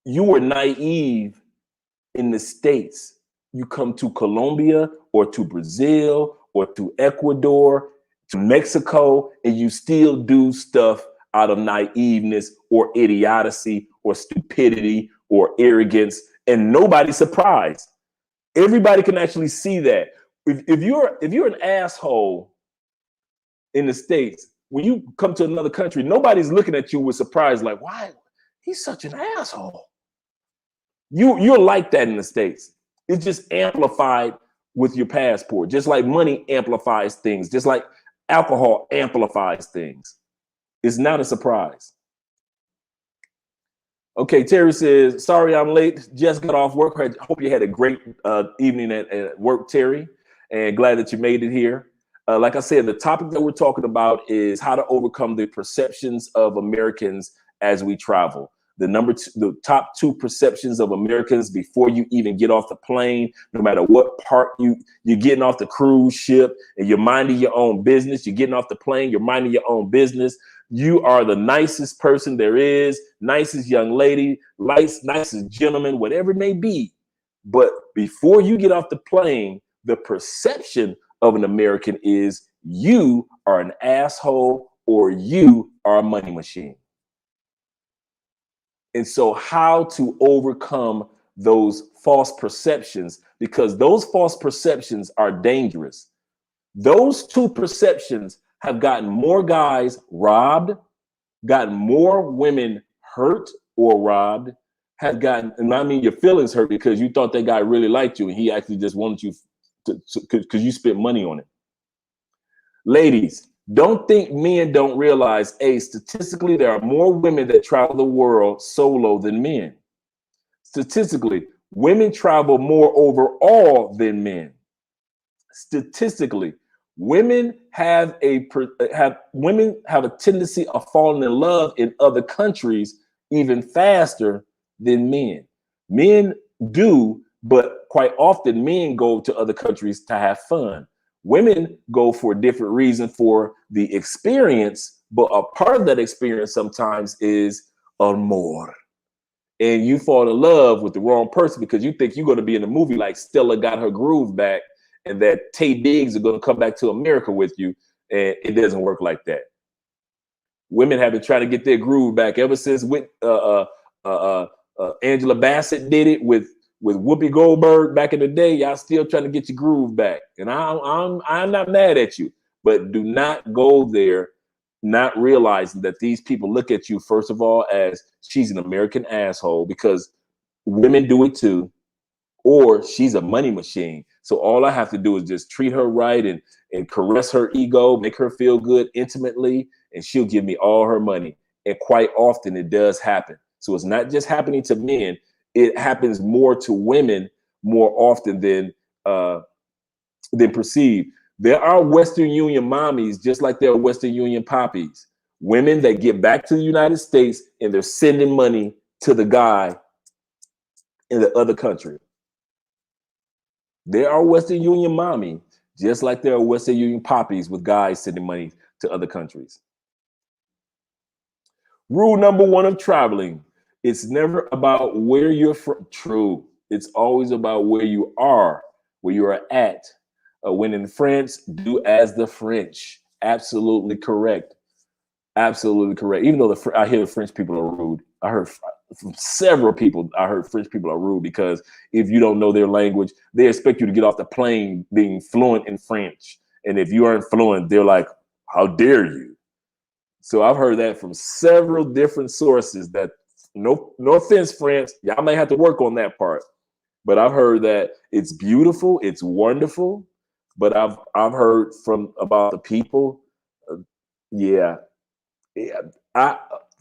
S1: You were naive in the States. You come to Colombia or to Brazil or to Ecuador, to Mexico, and you still do stuff out of naiveness or idiocy or stupidity or arrogance, and nobody's surprised. Everybody can actually see that. If you're an asshole in the States, when you come to another country, nobody's looking at you with surprise, like, why? He's such an asshole. You're like that in the States. It's just amplified with your passport, just like money amplifies things, just like alcohol amplifies things. It's not a surprise. Okay, Terry says, sorry I'm late. Just got off work. I hope you had a great evening at work, Terry, and glad that you made it here. Like I said, the topic that we're talking about is how to overcome the perceptions of Americans as we travel. The top two perceptions of Americans before you even get off the plane, no matter what part you're getting off the cruise ship and you're minding your own business, you're getting off the plane, you're minding your own business. You are the nicest person there is, nicest young lady, nicest gentleman, whatever it may be. But before you get off the plane, the perception of an American is you are an asshole or you are a money machine. And so how to overcome those false perceptions, because those false perceptions are dangerous. Those two perceptions have gotten more guys robbed, gotten more women hurt or robbed, have gotten, and I mean your feelings hurt because you thought that guy really liked you and he actually just wanted you because you spent money on it. Ladies, don't think men don't realize, statistically, there are more women that travel the world solo than men. Statistically, women travel more overall than men. Statistically, women have a tendency of falling in love in other countries even faster than men. Men do, but quite often men go to other countries to have fun. Women go for a different reason, for the experience, but a part of that experience sometimes is amor. And you fall in love with the wrong person because you think you're going to be in a movie like Stella Got Her Groove Back and that Tay Diggs are going to come back to America with you. And it doesn't work like that. Women have been trying to get their groove back ever since Angela Bassett did it with Whoopi Goldberg back in the day. Y'all still trying to get your groove back. And I'm not mad at you, but do not go there not realizing that these people look at you, first of all, as she's an American asshole, because women do it too, or she's a money machine. So all I have to do is just treat her right and caress her ego, make her feel good intimately, and she'll give me all her money. And quite often it does happen. So it's not just happening to men. It happens more to women more often than perceived. There are Western Union mommies, just like there are Western Union poppies, women that get back to the United States and they're sending money to the guy in the other country. There are Western Union mommy, just like there are Western Union poppies with guys sending money to other countries. Rule number one of traveling: it's never about where you're from. True. It's always about where you are at. When in France, do as the French. Absolutely correct. Absolutely correct. Even though I hear the French people are rude. I heard from several people, I heard French people are rude because if you don't know their language, they expect you to get off the plane being fluent in French. And if you aren't fluent, they're like, how dare you? So I've heard that from several different sources that no offense, France, y'all may have to work on that part. But I've heard that it's beautiful, it's wonderful. But I've heard from about the people, yeah,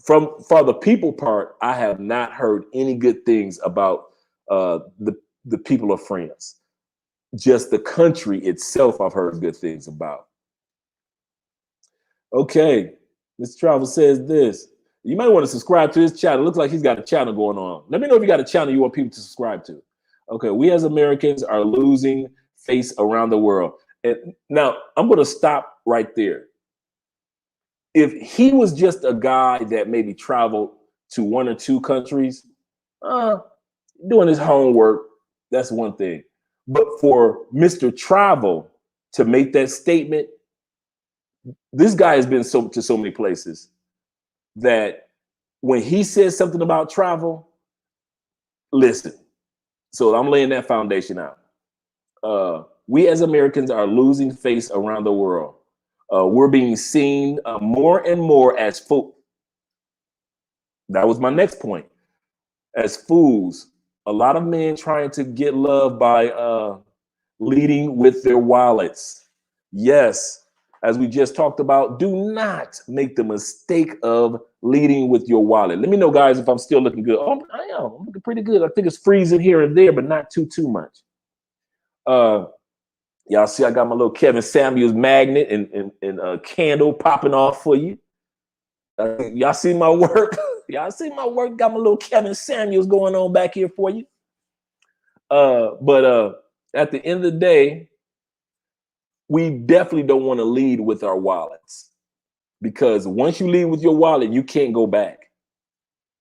S1: for the people part, I have not heard any good things about the people of France. Just the country itself, I've heard good things about. Okay, Mr. Travel says this. You might want to subscribe to his channel. It looks like he's got a channel going on. Let me know if you got a channel you want people to subscribe to. Okay, we as Americans are losing face around the world. And now I'm going to stop right there. If he was just a guy that maybe traveled to one or two countries, doing his homework, that's one thing. But for Mr. Travel to make that statement, this guy has been to so many places that when he says something about travel, listen. So I'm laying that foundation out. We as Americans are losing face around the world. We're being seen more and more as fools. That was my next point. As fools, a lot of men trying to get love by leading with their wallets. Yes, as we just talked about, do not make the mistake of leading with your wallet. Let me know, guys, if I'm still looking good. Oh, I am. I'm looking pretty good. I think it's freezing here and there, but not too much. Y'all see I got my little Kevin Samuels magnet and a candle popping off for you. Y'all see my work? Y'all see my work? Got my little Kevin Samuels going on back here for you. But at the end of the day, we definitely don't want to lead with our wallets, because once you lead with your wallet, you can't go back.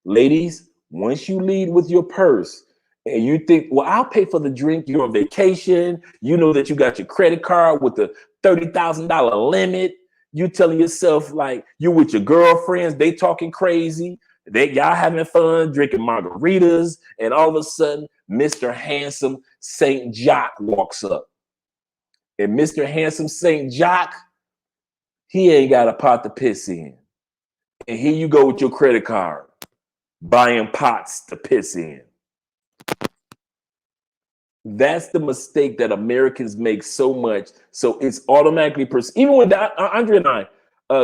S1: Ladies, once you lead with your purse and you think, well, I'll pay for the drink, you're on vacation, you know that you got your credit card with the $30,000 limit, you telling yourself like you with your girlfriends, they talking crazy, y'all having fun, drinking margaritas, and all of a sudden, Mr. Handsome St. Jock walks up. And Mr. Handsome St. Jock, he ain't got a pot to piss in. And here you go with your credit card, buying pots to piss in. That's the mistake that Americans make so much. So it's automatically, even when Andrea and I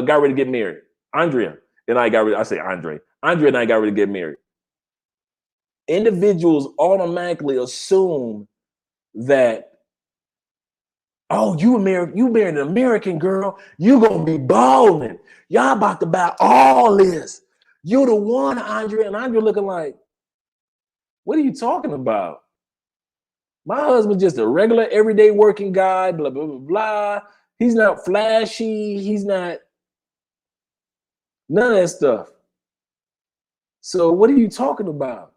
S1: got ready to get married. Andrea and I got ready, I say Andrea and I got ready to get married. Individuals automatically assume that, oh, you married an American girl, you gonna be balling. Y'all about to buy all this. You're the one, Andrea. And Andrea looking like, what are you talking about? My husband's just a regular, everyday working guy, blah, blah, blah, blah. He's not flashy. He's not none of that stuff. So what are you talking about?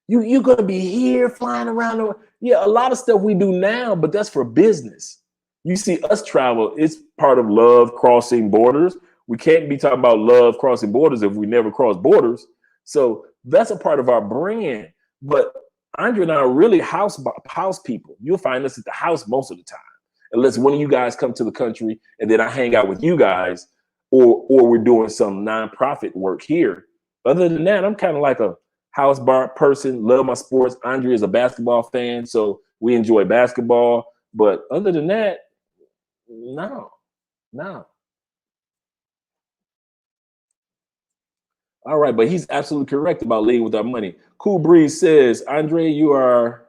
S1: You're going to be here flying around. Yeah, a lot of stuff we do now, but that's for business. You see us travel, it's part of love crossing borders. We can't be talking about love crossing borders if we never cross borders. So that's a part of our brand. But Andrea and I are really house people. You'll find us at the house most of the time, unless one of you guys come to the country and then I hang out with you guys, or we're doing some nonprofit work here. Other than that, I'm kind of like a house bar person, love my sports. Andrea is a basketball fan, so we enjoy basketball. But other than that, no. All right, but he's absolutely correct about leading with our money. Cool Breeze says, Andre, you are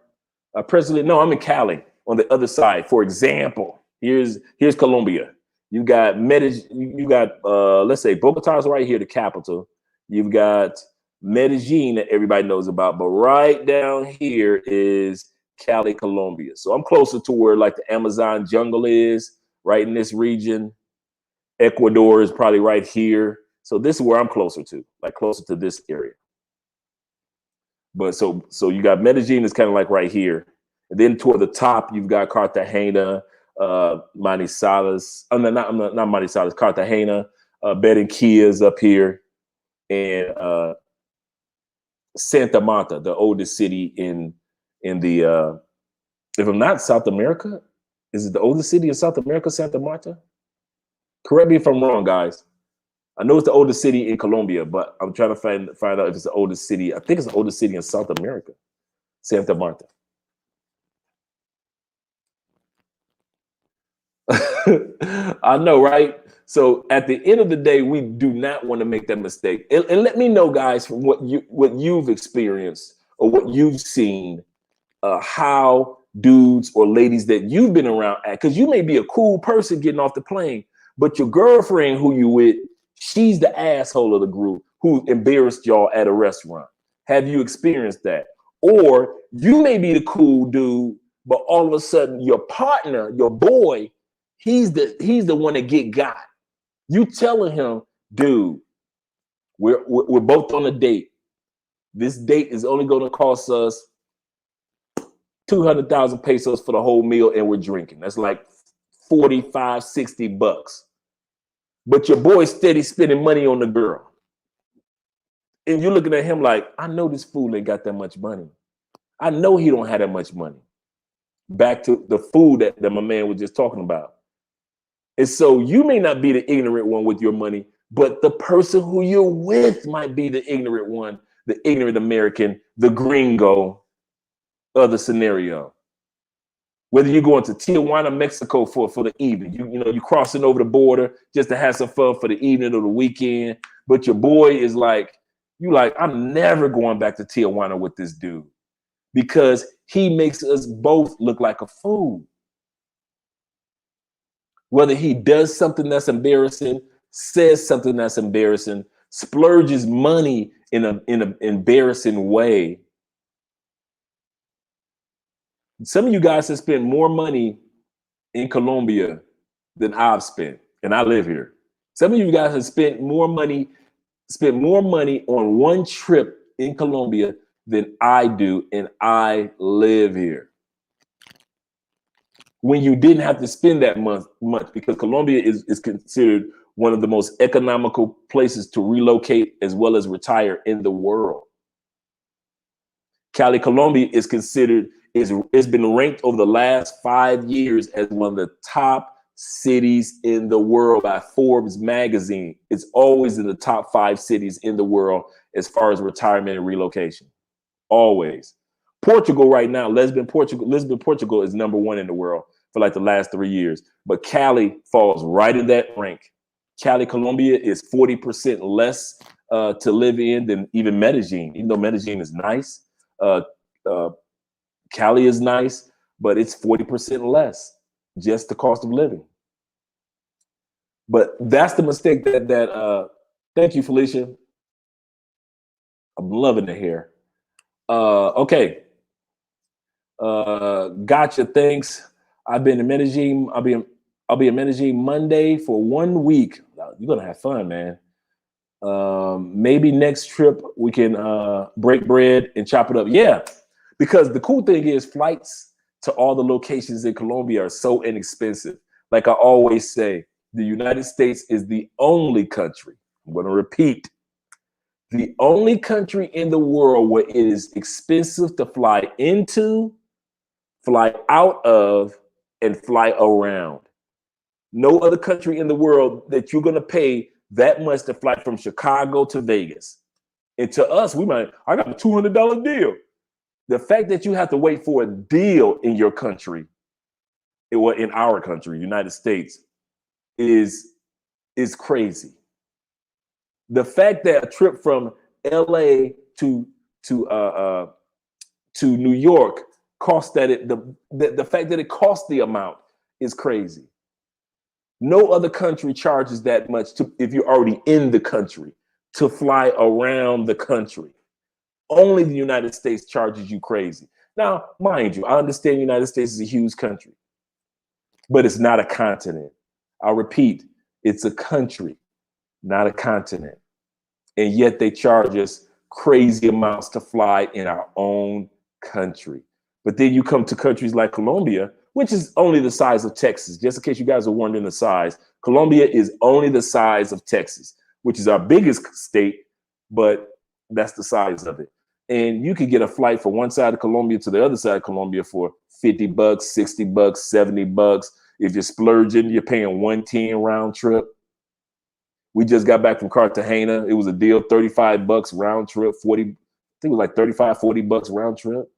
S1: a president. No, I'm in Cali on the other side. For example, here's Colombia. You got let's say Bogota's right here, the capital. You've got Medellin that everybody knows about, but right down here is Cali, Colombia. So I'm closer to where like the Amazon jungle is, right in this region. Ecuador is probably right here. So this is where I'm closer to, like closer to this area. But so you got Medellin is kind of like right here. And then toward the top, you've got Cartagena, Manizales. Not Manizales, Cartagena, Barranquilla is up here, and Santa Marta, the oldest city in the if I'm not South America, is it the oldest city in South America, Santa Marta? Correct me if I'm wrong, guys. I know it's the oldest city in Colombia, but I'm trying to find out if it's the oldest city. I think it's the oldest city in South America, Santa Marta. I know, right? So at the end of the day, we do not want to make that mistake. And let me know, guys, from what you've experienced or what you've seen, how dudes or ladies that you've been around act. Because you may be a cool person getting off the plane, but your girlfriend who you with, she's the asshole of the group who embarrassed y'all at a restaurant. Have you experienced that? Or you may be the cool dude, but all of a sudden your partner, your boy, he's the one that got. You telling him, dude, we're both on a date. This date is only going to cost us 200,000 pesos for the whole meal, and we're drinking. That's like 45, 60 bucks. But your boy's steady spending money on the girl. And you're looking at him like, I know this fool ain't got that much money. I know he don't have that much money. Back to the food that my man was just talking about. And so you may not be the ignorant one with your money, but the person who you're with might be the ignorant one, the ignorant American, the gringo of the scenario. Whether you're going to Tijuana, Mexico for the evening, you crossing over the border just to have some fun for the evening or the weekend, but your boy is like, I'm never going back to Tijuana with this dude because he makes us both look like a fool. Whether he does something that's embarrassing, says something that's embarrassing, splurges money in an embarrassing way. Some of you guys have spent more money in Colombia than I've spent, and I live here. Some of you guys have spent more money on one trip in Colombia than I do, and I live here. When you didn't have to spend that much because Colombia is considered one of the most economical places to relocate as well as retire in the world. Cali, Colombia is considered, it's been ranked over the last 5 years as one of the top cities in the world by Forbes magazine. It's always in the top 5 cities in the world as far as retirement and relocation. Always. Portugal right now, Lisbon, Portugal is number 1 in the world for like the last 3 years. But Cali falls right in that rank. Cali, Colombia is 40% less to live in than even Medellin. Even though Medellin is nice, Cali is nice, but it's 40% less, just the cost of living. But that's the mistake that thank you, Felicia. I'm loving the hair. Okay. Gotcha. Thanks. I've been in Medellin. I'll be in Medellin Monday for 1 week. You're gonna have fun, man. Maybe next trip we can break bread and chop it up. Yeah, because the cool thing is flights to all the locations in Colombia are so inexpensive. Like I always say, the United States is the only country, I'm going to repeat, the only country in the world where it is expensive to fly into, fly out of, and fly around. No other country in the world that you're going to pay that much to fly from Chicago to Vegas. And to us, I got a $200 deal. The fact that you have to wait for a deal in your country, in our country, United States, is crazy. The fact that a trip from LA to New York costs the fact that it costs the amount is crazy. No other country charges that much if you're already in the country to fly around the country. Only the United States charges you crazy. Now, mind you, I understand the United States is a huge country, but it's not a continent. I'll repeat, it's a country, not a continent. And yet they charge us crazy amounts to fly in our own country. But then you come to countries like Colombia, which is only the size of Texas. Just in case you guys are wondering the size, Colombia is only the size of Texas, which is our biggest state, but that's the size of it. And you could get a flight from one side of Colombia to the other side of Colombia for $50, $60, $70. If you're splurging, you're paying 110 round trip. We just got back from Cartagena. It was a deal, $35 round trip, 40, I think it was like 35, $40 round trip.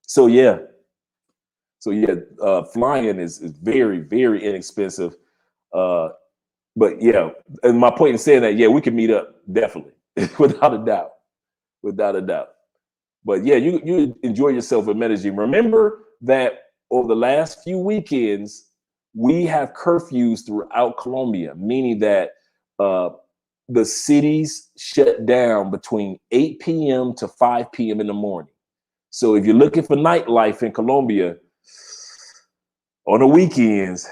S1: So yeah. Flying is very, very inexpensive. But yeah, and my point in saying that, yeah, we can meet up, definitely, without a doubt. But yeah, you enjoy yourself in Medellin. Remember that over the last few weekends, we have curfews throughout Colombia, meaning that the cities shut down between 8 p.m. to 5 p.m. in the morning. So if you're looking for nightlife in Colombia on the weekends,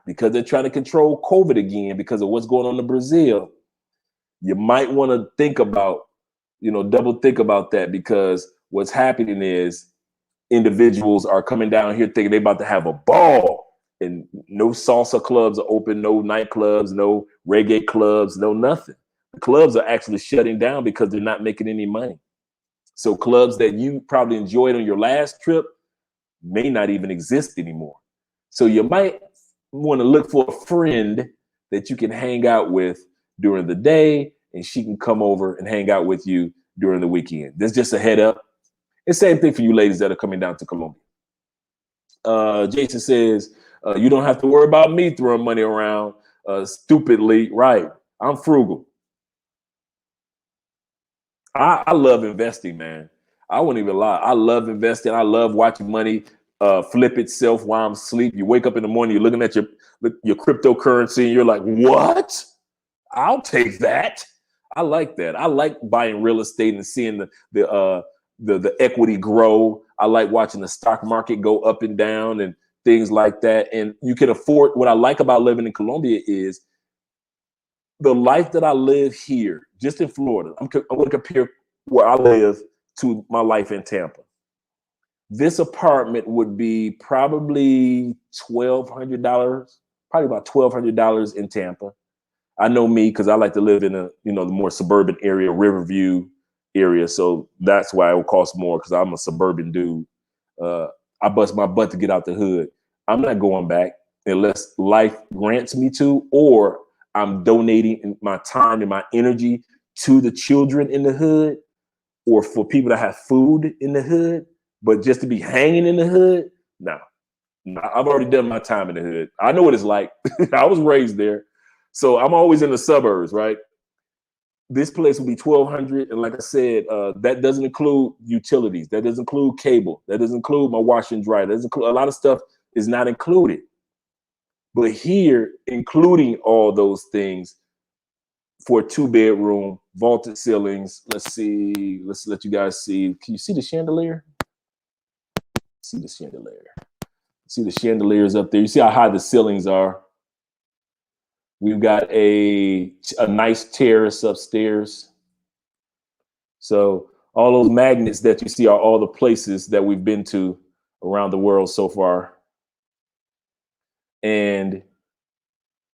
S1: because they're trying to control COVID again because of what's going on in Brazil, you might want to think about, double think about that, because what's happening is individuals are coming down here thinking they're about to have a ball, and no salsa clubs are open, no nightclubs, no reggae clubs, no nothing. The clubs are actually shutting down because they're not making any money. So clubs that you probably enjoyed on your last trip may not even exist anymore. So you might want to look for a friend that you can hang out with during the day, and she can come over and hang out with you during the weekend. That's just a head up. And same thing for you ladies that are coming down to Colombia. Jason says, you don't have to worry about me throwing money around stupidly. Right. I'm frugal. I love investing, man. I won't even lie. I love investing. I love watching money flip itself while I'm asleep. You wake up in the morning, you're looking at your cryptocurrency, and you're like, what? I'll take that. I like that. I like buying real estate and seeing the equity grow. I like watching the stock market go up and down and things like that. And you can afford. What I like about living in Colombia is the life that I live here, just in Florida. I'm going to compare where I live to my life in Tampa. This apartment would be probably $1,200, probably about $1,200 in Tampa. I know me, because I like to live in the more suburban area, Riverview area. So that's why it will cost more, because I'm a suburban dude. I bust my butt to get out the hood. I'm not going back unless life grants me to, or I'm donating my time and my energy to the children in the hood, or for people to have food in the hood. But just to be hanging in the hood, no. I've already done my time in the hood. I know what it's like. I was raised there. So I'm always in the suburbs, right? This place will be $1,200, and like I said, that doesn't include utilities. That doesn't include cable. That doesn't include my wash and dry. That doesn't include, a lot of stuff is not included. But here, including all those things, for a 2-bedroom, vaulted ceilings. Let's see. Let's let you guys see. Can you see the chandelier? See the chandelier. See the chandeliers up there. You see how high the ceilings are. We've got a nice terrace upstairs. So all those magnets that you see are all the places that we've been to around the world so far. And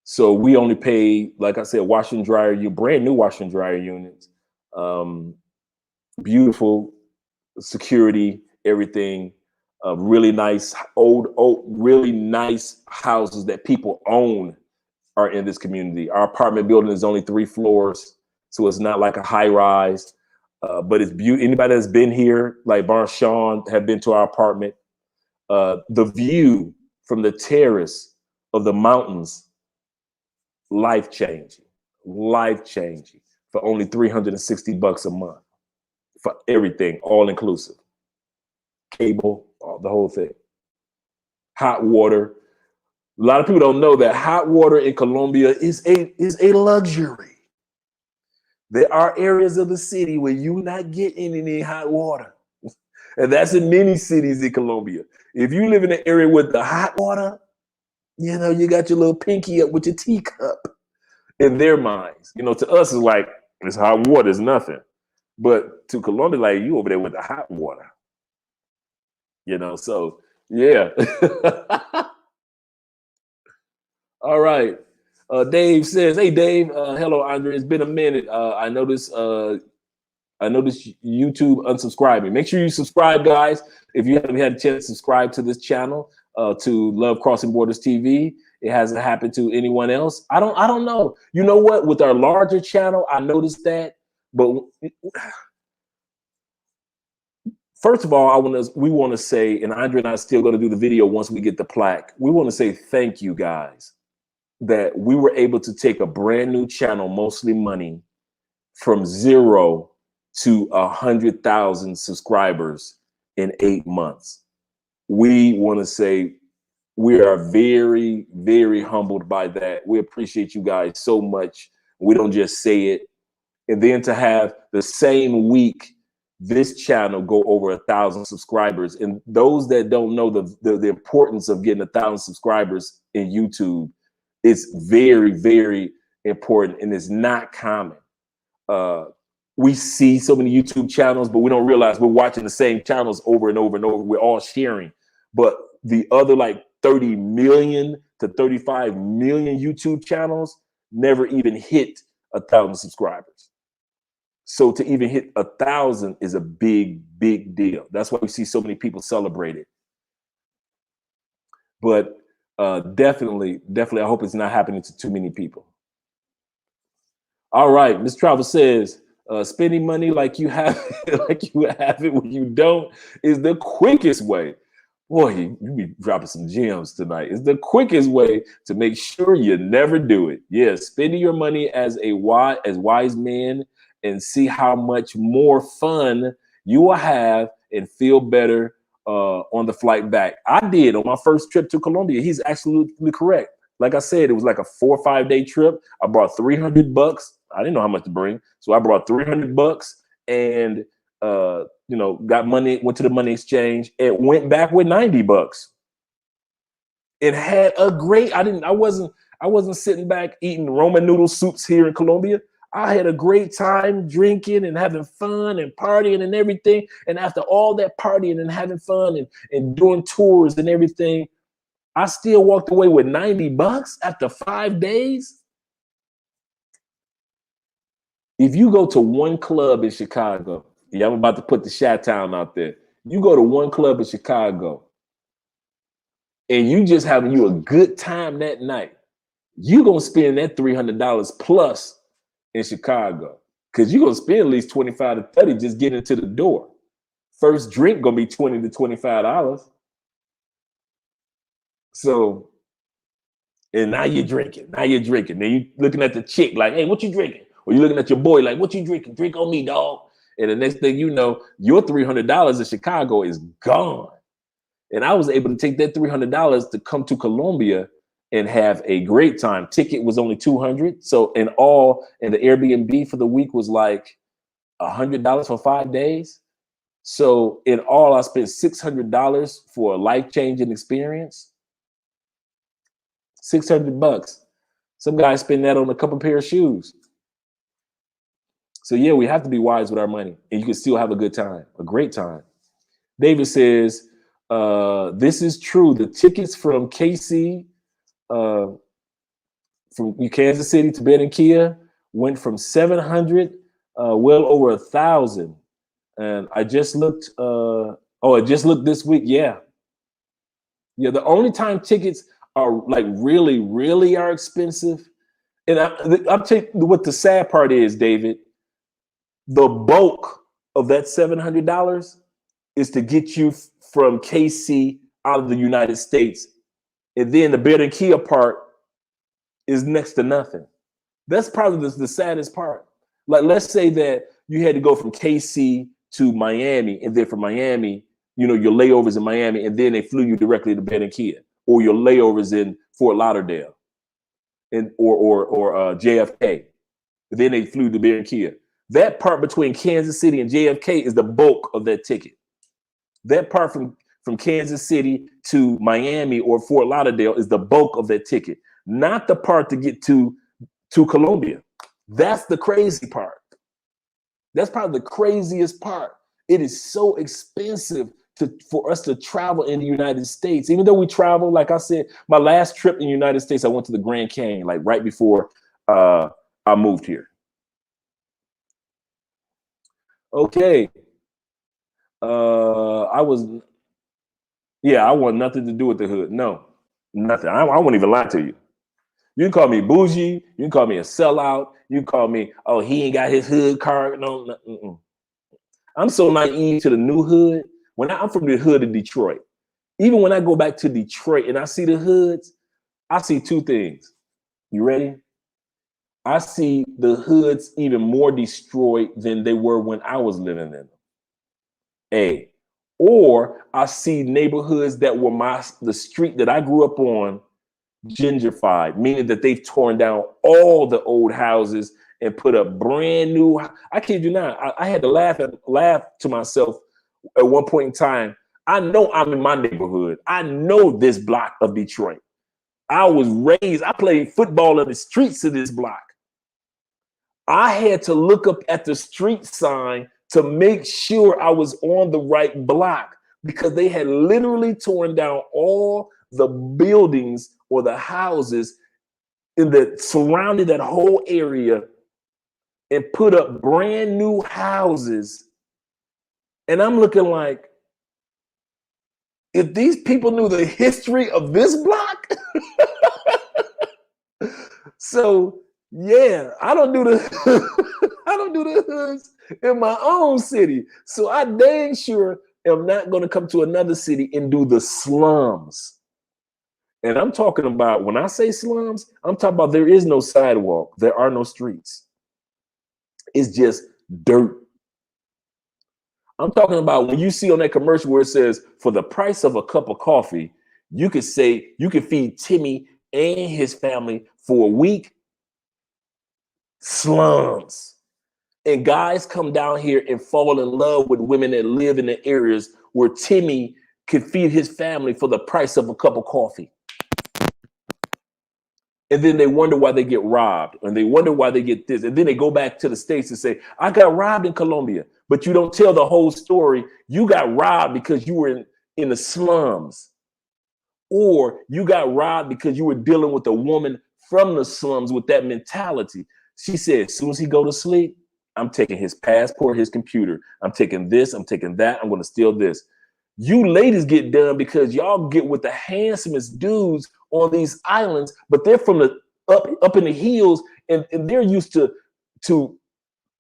S1: so we only pay, like I said, wash and dryer, brand new wash and dryer units. Beautiful security, everything. Really nice, old, really nice houses that people own are in this community. Our apartment building is only 3 floors, so it's not like a high rise, but it's beautiful. Anybody that's been here, like Bar Sean, have been to our apartment. The view from the terrace of the mountains, life-changing for only $360 a month for everything, all inclusive. Cable, the whole thing. Hot water. A lot of people don't know that hot water in Colombia is a luxury. There are areas of the city where you're not getting any hot water. And that's in many cities in Colombia. If you live in an area with the hot water, you know, you got your little pinky up with your teacup in their minds. You know, to us, it's like, it's hot water, it's nothing. But to Colombia, like, you over there with the hot water. You know, so yeah. All right. Dave says, "Hey, Dave. Hello, Andre. It's been a minute. I noticed YouTube unsubscribing. Make sure you subscribe, guys. If you haven't had a chance to subscribe to this channel, to Love Crossing Borders TV, it hasn't happened to anyone else. I don't know. You know what? With our larger channel, I noticed that. But first of all, we want to say, and Andre and I are still going to do the video once we get the plaque. We want to say thank you, guys, that we were able to take a brand new channel, mostly money, from 0 to 100,000 subscribers in 8 months. We want to say we are very, very humbled by that. We appreciate you guys so much. We don't just say it. And then to have the same week, this channel go over 1,000 subscribers. And those that don't know the importance of getting 1,000 subscribers in YouTube, it's very, very important, and it's not common. We see so many YouTube channels, but we don't realize we're watching the same channels over and over and over. We're all sharing. But the other like 30 million to 35 million YouTube channels never even hit 1,000 subscribers. So to even hit 1,000 is a big, big deal. That's why we see so many people celebrate it. But definitely, I hope it's not happening to too many people. All right, Ms. Travel says, spending money like you have it when you don't is the quickest way. Boy, you be dropping some gems tonight. It's the quickest way to make sure you never do it. Yeah, spending your money as wise men, and see how much more fun you will have and feel better on the flight back. I did on my first trip to Colombia. He's absolutely correct. Like I said, it was like a 4 or 5 day trip. I brought $300. I didn't know how much to bring, so I brought $300 and you know, got money, went to the money exchange, and went back with $90. It had a great. I wasn't sitting back eating Roman noodle soups here in Colombia. I had a great time drinking and having fun and partying and everything. And after all that partying and having fun and doing tours and everything, I still walked away with $90 after 5 days. If you go to one club in Chicago, yeah, I'm about to put the Chi-Town out there. You go to one club in Chicago and you just having you a good time that night, you're going to spend that $300 plus in Chicago, because you're going to spend at least 25 to 30 just getting to the door. First drink going to be $20 to $25. So, and now you're drinking. Then you looking at the chick like, hey, what you drinking? Or you looking at your boy like, what you drinking? Drink on me, dog. And the next thing you know, your $300 in Chicago is gone. And I was able to take that $300 to come to Colombia and have a great time. Ticket was only $200. So in all, and the Airbnb for the week was like $100 for 5 days. So in all, I spent $600 for a life-changing experience. $600. Some guys spend that on a couple pair of shoes. So yeah, we have to be wise with our money, and you can still have a good time, a great time. David says, this is true. The tickets from KC, from Kansas City to Barranquilla went from 700, well over 1,000. And I just looked, I just looked this week. Yeah. Yeah. The only time tickets are like really, really are expensive. And I'll tell you what the sad part is, David. The bulk of that $700 is to get you from KC out of the United States. And then the Barranquilla part is next to nothing. That's probably the saddest part. Like, let's say that you had to go from KC to Miami, and then from Miami, you know, your layovers in Miami, and then they flew you directly to Barranquilla, or your layovers in Fort Lauderdale, and or JFK. Then they flew to Barranquilla. That part between Kansas City and JFK is the bulk of that ticket. That part from Kansas City to Miami or Fort Lauderdale is the bulk of that ticket, not the part to get to Colombia. That's the crazy part. That's probably the craziest part. It is so expensive for us to travel in the United States. Even though we travel, like I said, my last trip in the United States, I went to the Grand Canyon, like right before I moved here. Okay. I want nothing to do with the hood. No, nothing. I won't even lie to you. You can call me bougie. You can call me a sellout. You can call me, oh, he ain't got his hood card. No. I'm so naive to the new hood. I'm from the hood of Detroit. Even when I go back to Detroit and I see the hoods, I see two things. You ready? I see the hoods even more destroyed than they were when I was living in them. Or I see neighborhoods that were the street that I grew up on gentrified, meaning that they've torn down all the old houses and put up brand new. I kid you not. I had to laugh to myself at one point in time. I know I'm in my neighborhood. I know this block of Detroit. I played football in the streets of this block. I had to look up at the street sign to make sure I was on the right block because they had literally torn down all the buildings or the houses surrounding that whole area and put up brand new houses. And I'm looking like, if these people knew the history of this block. So yeah, I don't do the hoods in my own city. So I dang sure am not going to come to another city and do the slums. And I'm talking about, when I say slums, I'm talking about there is no sidewalk. There are no streets. It's just dirt. I'm talking about when you see on that commercial where it says, for the price of a cup of coffee, you could feed Timmy and his family for a week. Slums. And guys come down here and fall in love with women that live in the areas where Timmy could feed his family for the price of a cup of coffee. And then they wonder why they get robbed, and they wonder why they get this. And then they go back to the States and say, I got robbed in Colombia. But you don't tell the whole story. You got robbed because you were in the slums. Or you got robbed because you were dealing with a woman from the slums with that mentality. She said, as soon as he go to sleep, I'm taking his passport, his computer. I'm taking this, I'm taking that. I'm going to steal this. You ladies get done because y'all get with the handsomest dudes on these islands, but they're from the up in the hills, and they're used to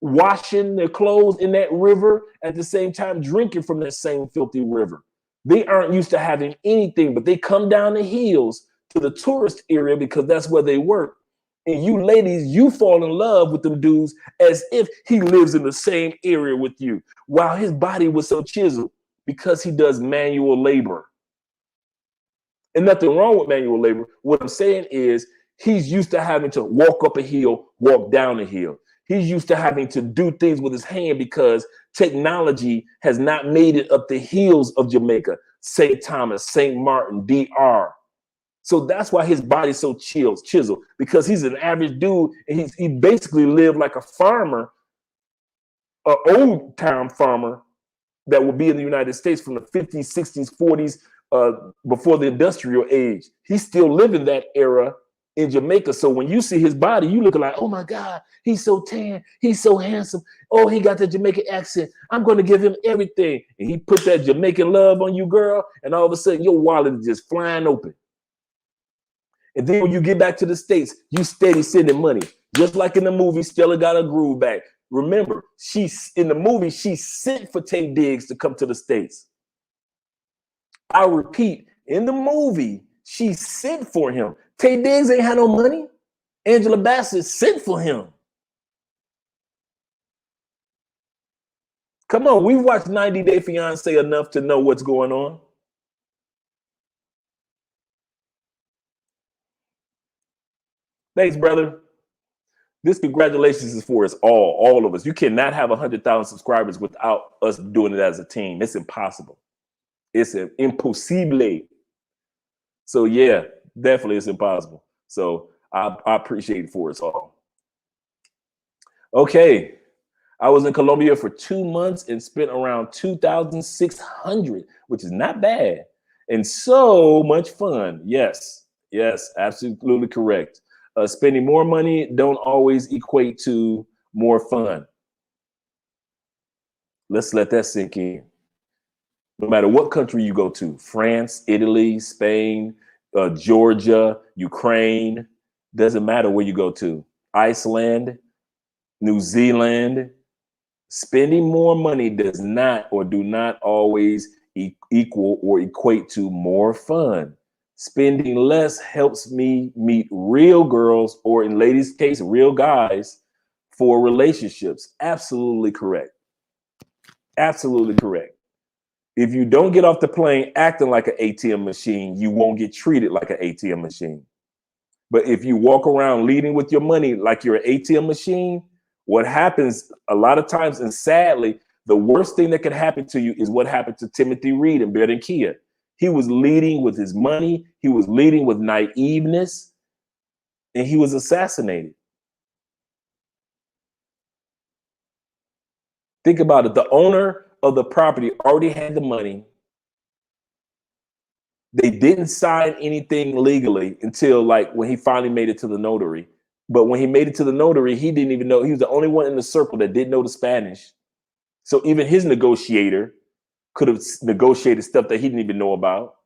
S1: washing their clothes in that river at the same time drinking from that same filthy river. They aren't used to having anything, but they come down the hills to the tourist area because that's where they work. And you ladies, you fall in love with them dudes as if he lives in the same area with you, while his body was so chiseled because he does manual labor. And nothing wrong with manual labor. What I'm saying is he's used to having to walk up a hill, walk down a hill. He's used to having to do things with his hand because technology has not made it up the hills of Jamaica, St. Thomas, St. Martin, DR. So that's why his body's so chiseled, because he's an average dude, and he basically lived like a farmer, an old time farmer that would be in the United States from the 50s, 60s, 40s, before the industrial age. He's still living that era in Jamaica. So when you see his body, you look like, oh my God, he's so tan, he's so handsome. Oh, he got the Jamaican accent. I'm going to give him everything. And he put that Jamaican love on you, girl, and all of a sudden your wallet is just flying open. And then when you get back to the States, you steady sending money. Just like in the movie, Stella Got a Groove Back. Remember, in the movie, she sent for Tay Diggs to come to the States. I repeat, in the movie, she sent for him. Tay Diggs ain't had no money. Angela Bassett sent for him. Come on, we've watched 90 Day Fiancé enough to know what's going on. Thanks, brother. This congratulations is for us all of us. You cannot have 100,000 subscribers without us doing it as a team. It's impossible. It's impossible. So yeah, definitely it's impossible. So I appreciate it for us all. Okay. I was in Colombia for 2 months and spent around 2,600, which is not bad. And so much fun. Yes, yes, absolutely correct. Spending more money don't always equate to more fun. Let's let that sink in. No matter what country you go to, France, Italy, Spain, Georgia, Ukraine, doesn't matter where you go to, Iceland, New Zealand, spending more money does not or do not always equal or equate to more fun. Spending less helps me meet real girls, or in ladies' case, real guys for relationships. Absolutely correct. Absolutely correct. If you don't get off the plane acting like an ATM machine, you won't get treated like an ATM machine. But if you walk around leading with your money like you're an ATM machine, what happens a lot of times, and sadly, the worst thing that could happen to you is what happened to Timothy Reed and Beard and Kia. He was leading with his money, he was leading with naiveness, and he was assassinated. Think about it. The owner of the property already had the money. They didn't sign anything legally until like when he finally made it to the notary. But when he made it to the notary, he didn't even know. He was the only one in the circle that didn't know the Spanish. So even his negotiator could have negotiated stuff that he didn't even know about.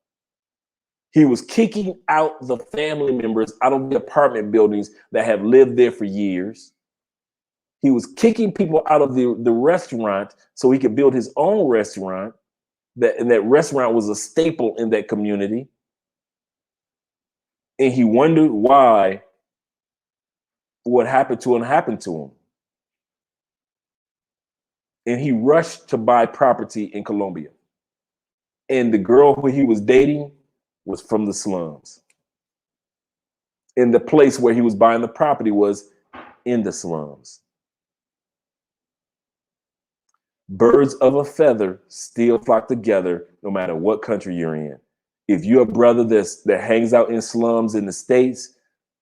S1: He was kicking out the family members out of the apartment buildings that have lived there for years. He was kicking people out of the restaurant so he could build his own restaurant. And that restaurant was a staple in that community. And he wondered why what happened to him. And he rushed to buy property in Colombia. And the girl who he was dating was from the slums. And the place where he was buying the property was in the slums. Birds of a feather still flock together no matter what country you're in. If you're a brother that hangs out in slums in the States,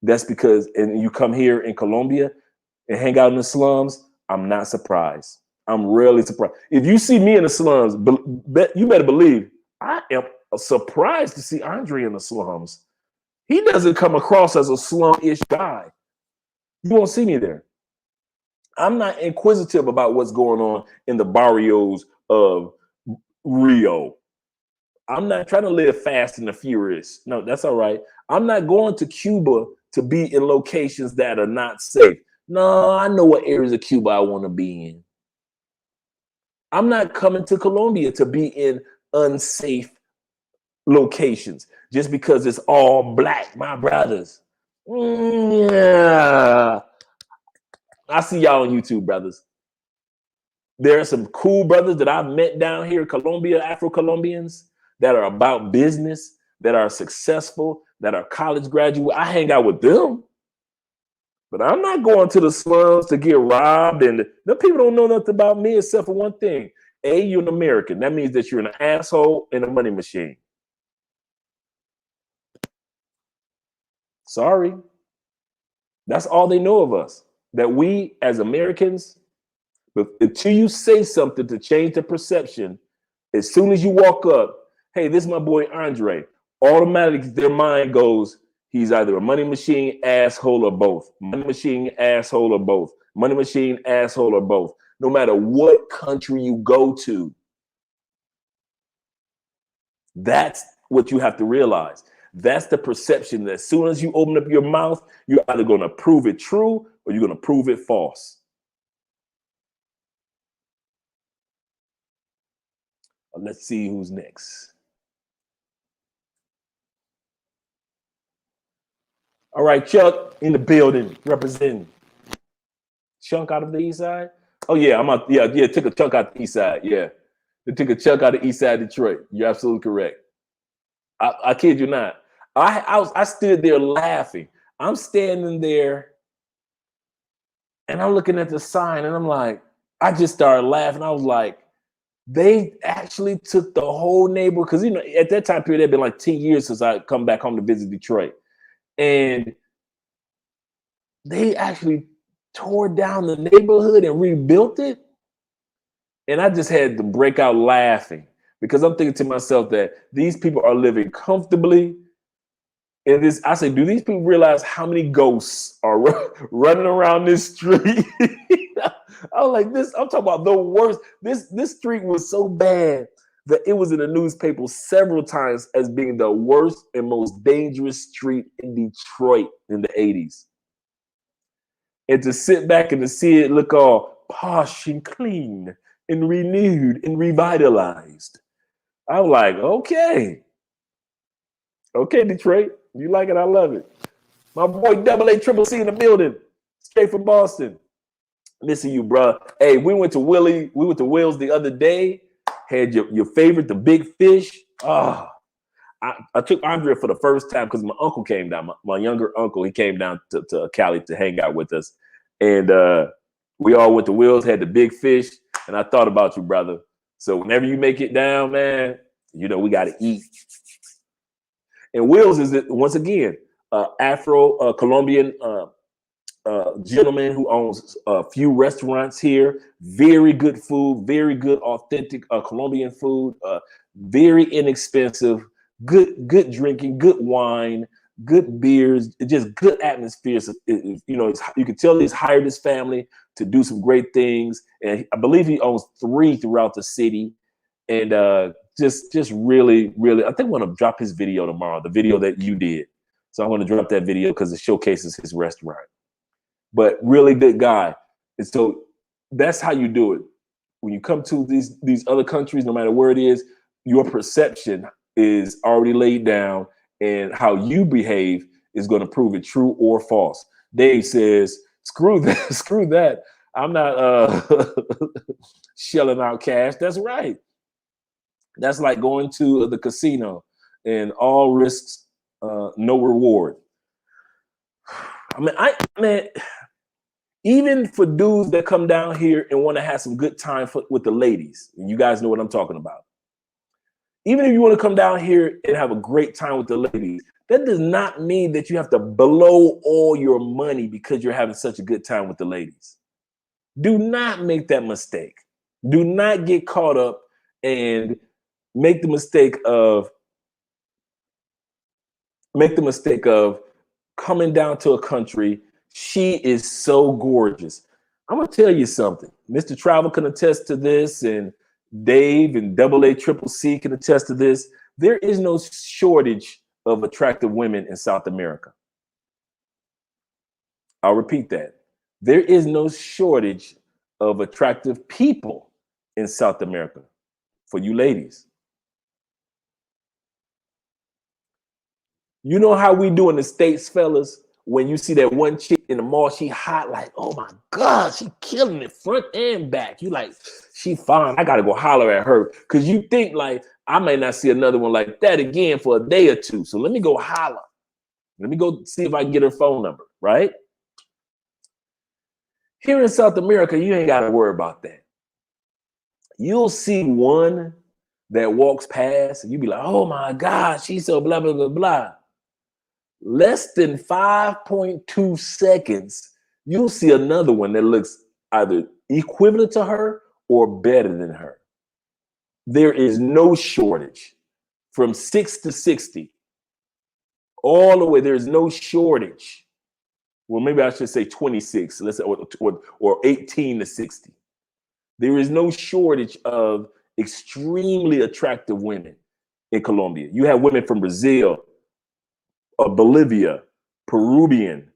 S1: that's because, and you come here in Colombia and hang out in the slums, I'm not surprised. I'm really surprised. If you see me in the slums, you better believe I am surprised to see Andre in the slums. He doesn't come across as a slum-ish guy. You won't see me there. I'm not inquisitive about what's going on in the barrios of Rio. I'm not trying to live fast and the furious. No, that's all right. I'm not going to Cuba to be in locations that are not safe. No, I know what areas of Cuba I want to be in. I'm not coming to Colombia to be in unsafe locations just because it's all black, my brothers. Yeah. I see y'all on YouTube, brothers. There are some cool brothers that I've met down here in Colombia, Afro-Colombians, that are about business, that are successful, that are college graduates. I hang out with them. But I'm not going to the slums to get robbed. And the people don't know nothing about me except for one thing. A, you're an American. That means that you're an asshole and a money machine. Sorry. That's all they know of us. That we as Americans, but until you say something to change the perception, as soon as you walk up, hey, this is my boy Andre, automatically their mind goes, he's either a money machine, asshole, or both. Money machine, asshole, or both. Money machine, asshole, or both. No matter what country you go to. That's what you have to realize. That's the perception that as soon as you open up your mouth, you're either going to prove it true or you're going to prove it false. Let's see who's next. All right, Chuck in the building, representing. Chunk out of the east side? Oh yeah, I'm out. Yeah, took a chunk out the east side. Yeah, they took a chunk out of the east side of Detroit. You're absolutely correct. I kid you not. I stood there laughing. I'm standing there and I'm looking at the sign and I'm like, I just started laughing. I was like, They actually took the whole neighborhood, because you know at that time period it had been like 10 years since I come back home to visit Detroit, and they actually tore down the neighborhood and rebuilt it. And I just had to break out laughing, because I'm thinking to myself that these people are living comfortably in this. I say, do these people realize how many ghosts are running around this street? I was like, this, I'm talking about the worst. This street was so bad that it was in the newspaper several times as being the worst and most dangerous street in Detroit in the 80s. And to sit back and to see it look all posh and clean and renewed and revitalized, I was like, okay, Detroit, you like it, I love it. My boy Double A Triple C in the building, straight from Boston. Missing you, bro. Hey, we went to Will's the other day. Had your favorite, the big fish. Oh, I took Andrea for the first time because my uncle came down. My younger uncle, he came down to Cali to hang out with us, and we all went to Will's, had the big fish, and I thought about you, brother. So whenever you make it down, man, you know we got to eat. And Will's is once again Afro Colombian gentleman who owns a few restaurants here. Very good food, very good authentic Colombian food, very inexpensive, good drinking, good wine, good beers, just good atmosphere. So you know, you can tell he's hired his family to do some great things, and I believe he owns 3 throughout the city. And just really, really, I think I'm going to drop his video tomorrow, the video that you did. So I'm going to drop that video because it showcases his restaurant. But really good guy. And so that's how you do it. When you come to these other countries, no matter where it is, your perception is already laid down, and how you behave is going to prove it true or false. Dave says, screw that, screw that. I'm not shelling out cash. That's right. That's like going to the casino and all risks, no reward. I mean, even for dudes that come down here and want to have some good time with the ladies, and you guys know what I'm talking about. Even if you want to come down here and have a great time with the ladies, that does not mean that you have to blow all your money because you're having such a good time with the ladies. Do not make that mistake. Do not get caught up and make the mistake of coming down to a country. She is so gorgeous. I'm gonna tell you something. Mr. Travel can attest to this, and Dave and Double A Triple C can attest to this. There is no shortage of attractive women in South America. I'll repeat that. There is no shortage of attractive people in South America for you ladies. You know how we do in the States, fellas? When you see that one chick in the mall, she hot, like, oh my God, she killing it front and back. You like, she fine. I gotta go holler at her. Cause you think like, I may not see another one like that again for a day or two. So let me go holler. Let me go see if I can get her phone number, right? Here in South America, you ain't gotta worry about that. You'll see one that walks past and you be like, oh my God, she's so blah, blah, blah, blah. Less than 5.2 seconds, you'll see another one that looks either equivalent to her or better than her. There is no shortage from 6 to 60. All the way, there's no shortage. Well, maybe I should say 26, let's say, or 18 to 60. There is no shortage of extremely attractive women in Colombia. You have women from Brazil, Bolivia, Peruvian,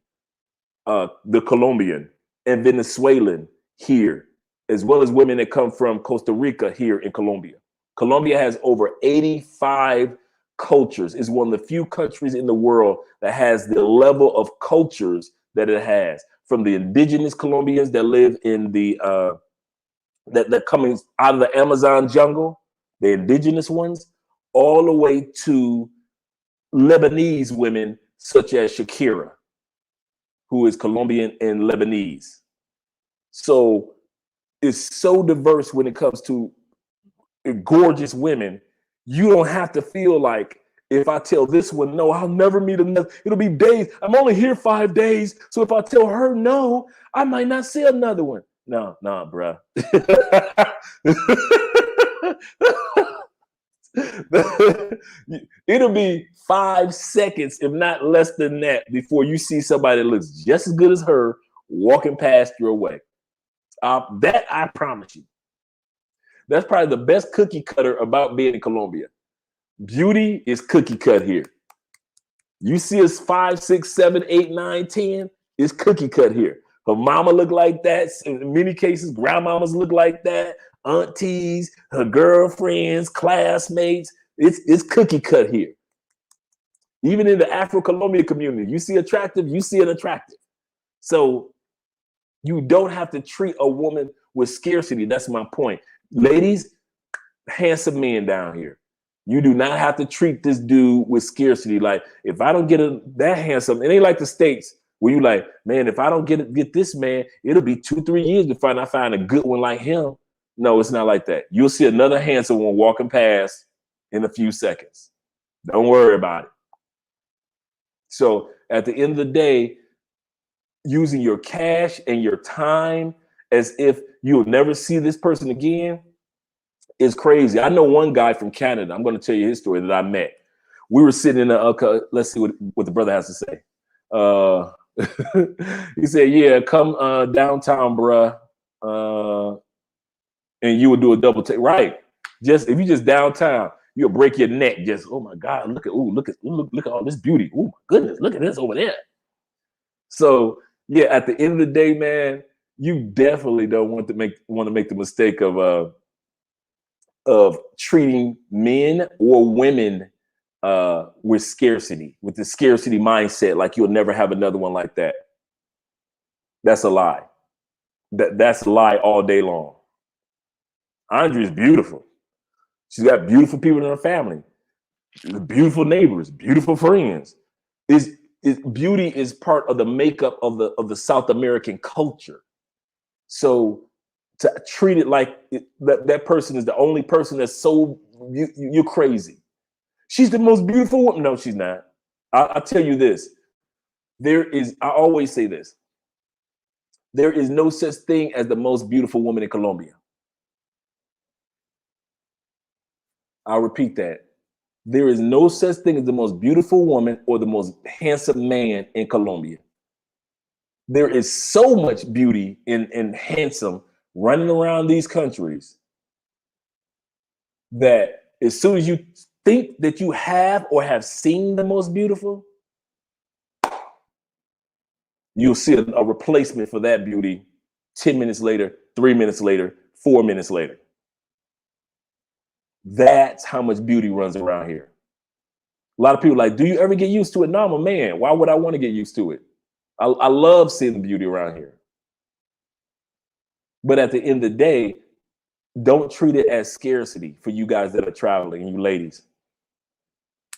S1: the Colombian, and Venezuelan here, as well as women that come from Costa Rica here in Colombia. Colombia has over 85 cultures. It's one of the few countries in the world that has the level of cultures that it has, from the indigenous Colombians that live in the that coming out of the Amazon jungle, the indigenous ones, all the way to Lebanese women such as Shakira, who is Colombian and Lebanese. So it's so diverse when it comes to gorgeous women, you don't have to feel like if I tell this one no, I'll never meet another. It'll be days. I'm only here 5 days. So if I tell her no, I might not see another one. No, bruh. It'll be 5 seconds, if not less than that, before you see somebody that looks just as good as her walking past your way. That I promise you. That's probably the best cookie cutter about being in Colombia. Beauty is cookie cut here. You see us 5, 6, 7, 8, 9, 10, it's cookie cut here. Her mama look like that. In many cases, grandmamas look like that. Aunties, her girlfriends, classmates. It's cookie cut here. Even in the Afro-Colombian community, you see attractive, you see an attractive. So you don't have to treat a woman with scarcity. That's my point. Ladies, handsome men down here. You do not have to treat this dude with scarcity. Like, if I don't get that handsome, it ain't like the States where you like, man, if I don't get this man, it'll be 2, 3 years before I find a good one like him. No, it's not like that. You'll see another handsome one walking past in a few seconds. Don't worry about it. So at the end of the day, using your cash and your time as if you'll never see this person again is crazy. I know one guy from Canada. I'm going to tell you his story that I met. We were sitting in let's see what the brother has to say. He said, yeah, come downtown, bruh. And you would do a double take. Right. Just if you just downtown, you'll break your neck. Just, oh my God, look at all this beauty. Oh my goodness, look at this over there. So yeah, at the end of the day, man, you definitely don't want to make the mistake of treating men or women with scarcity, with the scarcity mindset, like you'll never have another one like that. That's a lie. That's a lie all day long. Andrea's beautiful. She's got beautiful people in her family, beautiful neighbors, beautiful friends. Beauty is part of the makeup of the South American culture. So to treat it like that person is the only person that's so you're crazy. She's the most beautiful woman. No, she's not. I'll tell you this. I always say this. There is no such thing as the most beautiful woman in Colombia. I'll repeat that. There is no such thing as the most beautiful woman or the most handsome man in Colombia. There is so much beauty and handsome running around these countries that as soon as you think that you have or have seen the most beautiful, you'll see a replacement for that beauty 10 minutes later, 3 minutes later, 4 minutes later. That's how much beauty runs around here. A lot of people are like, do you ever get used to it? No, I'm a man. Why would I want to get used to it? I love seeing the beauty around here. But at the end of the day, don't treat it as scarcity for you guys that are traveling, you ladies.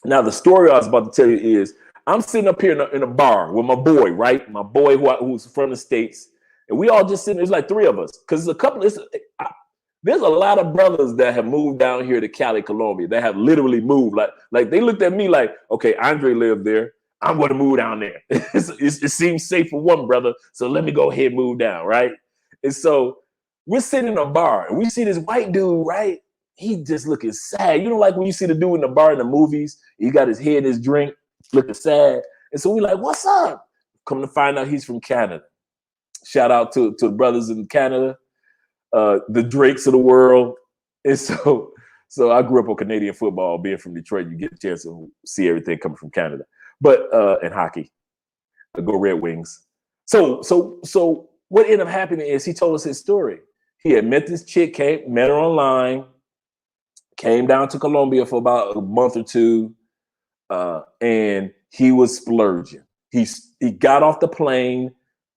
S1: Now, the story I was about to tell you is I'm sitting up here in a bar with my boy, right? My boy who's from the States. And we all just sitting, there's like 3 of us. Because there's a lot of brothers that have moved down here to Cali, Colombia, that have literally moved. Like they looked at me like, okay, Andre lived there. I'm going to move down there. It seems safe for one brother. So let me go ahead and move down, right? And so we're sitting in a bar and we see this white dude, right? He just looking sad. You know, like when you see the dude in the bar in the movies, he got his head in his drink, looking sad. And so we're like, what's up? Come to find out he's from Canada. Shout out to the brothers in Canada, the Drakes of the world. And so I grew up on Canadian football. Being from Detroit, you get a chance to see everything coming from Canada. But in hockey, go Red Wings. So what ended up happening is he told us his story. He had met this chick, met her online, came down to Colombia for about a month or 2, and he was splurging. He got off the plane.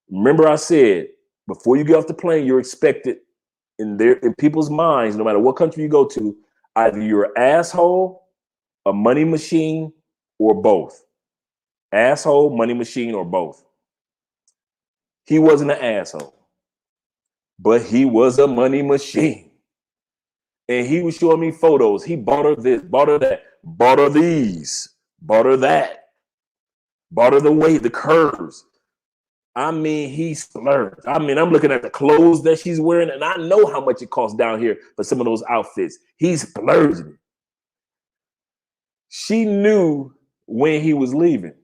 S1: Remember I said, before you get off the plane, you're expected in people's minds, no matter what country you go to, either you're an asshole, a money machine, or both. Asshole, money machine, or both. He wasn't an asshole, but he was a money machine. And he was showing me photos. He bought her this, bought her that, bought her these, bought her that, bought her the weight, the curves. I mean, he splurged. I mean, I'm looking at the clothes that she's wearing, and I know how much it costs down here for some of those outfits. He's splurging. She knew when he was leaving.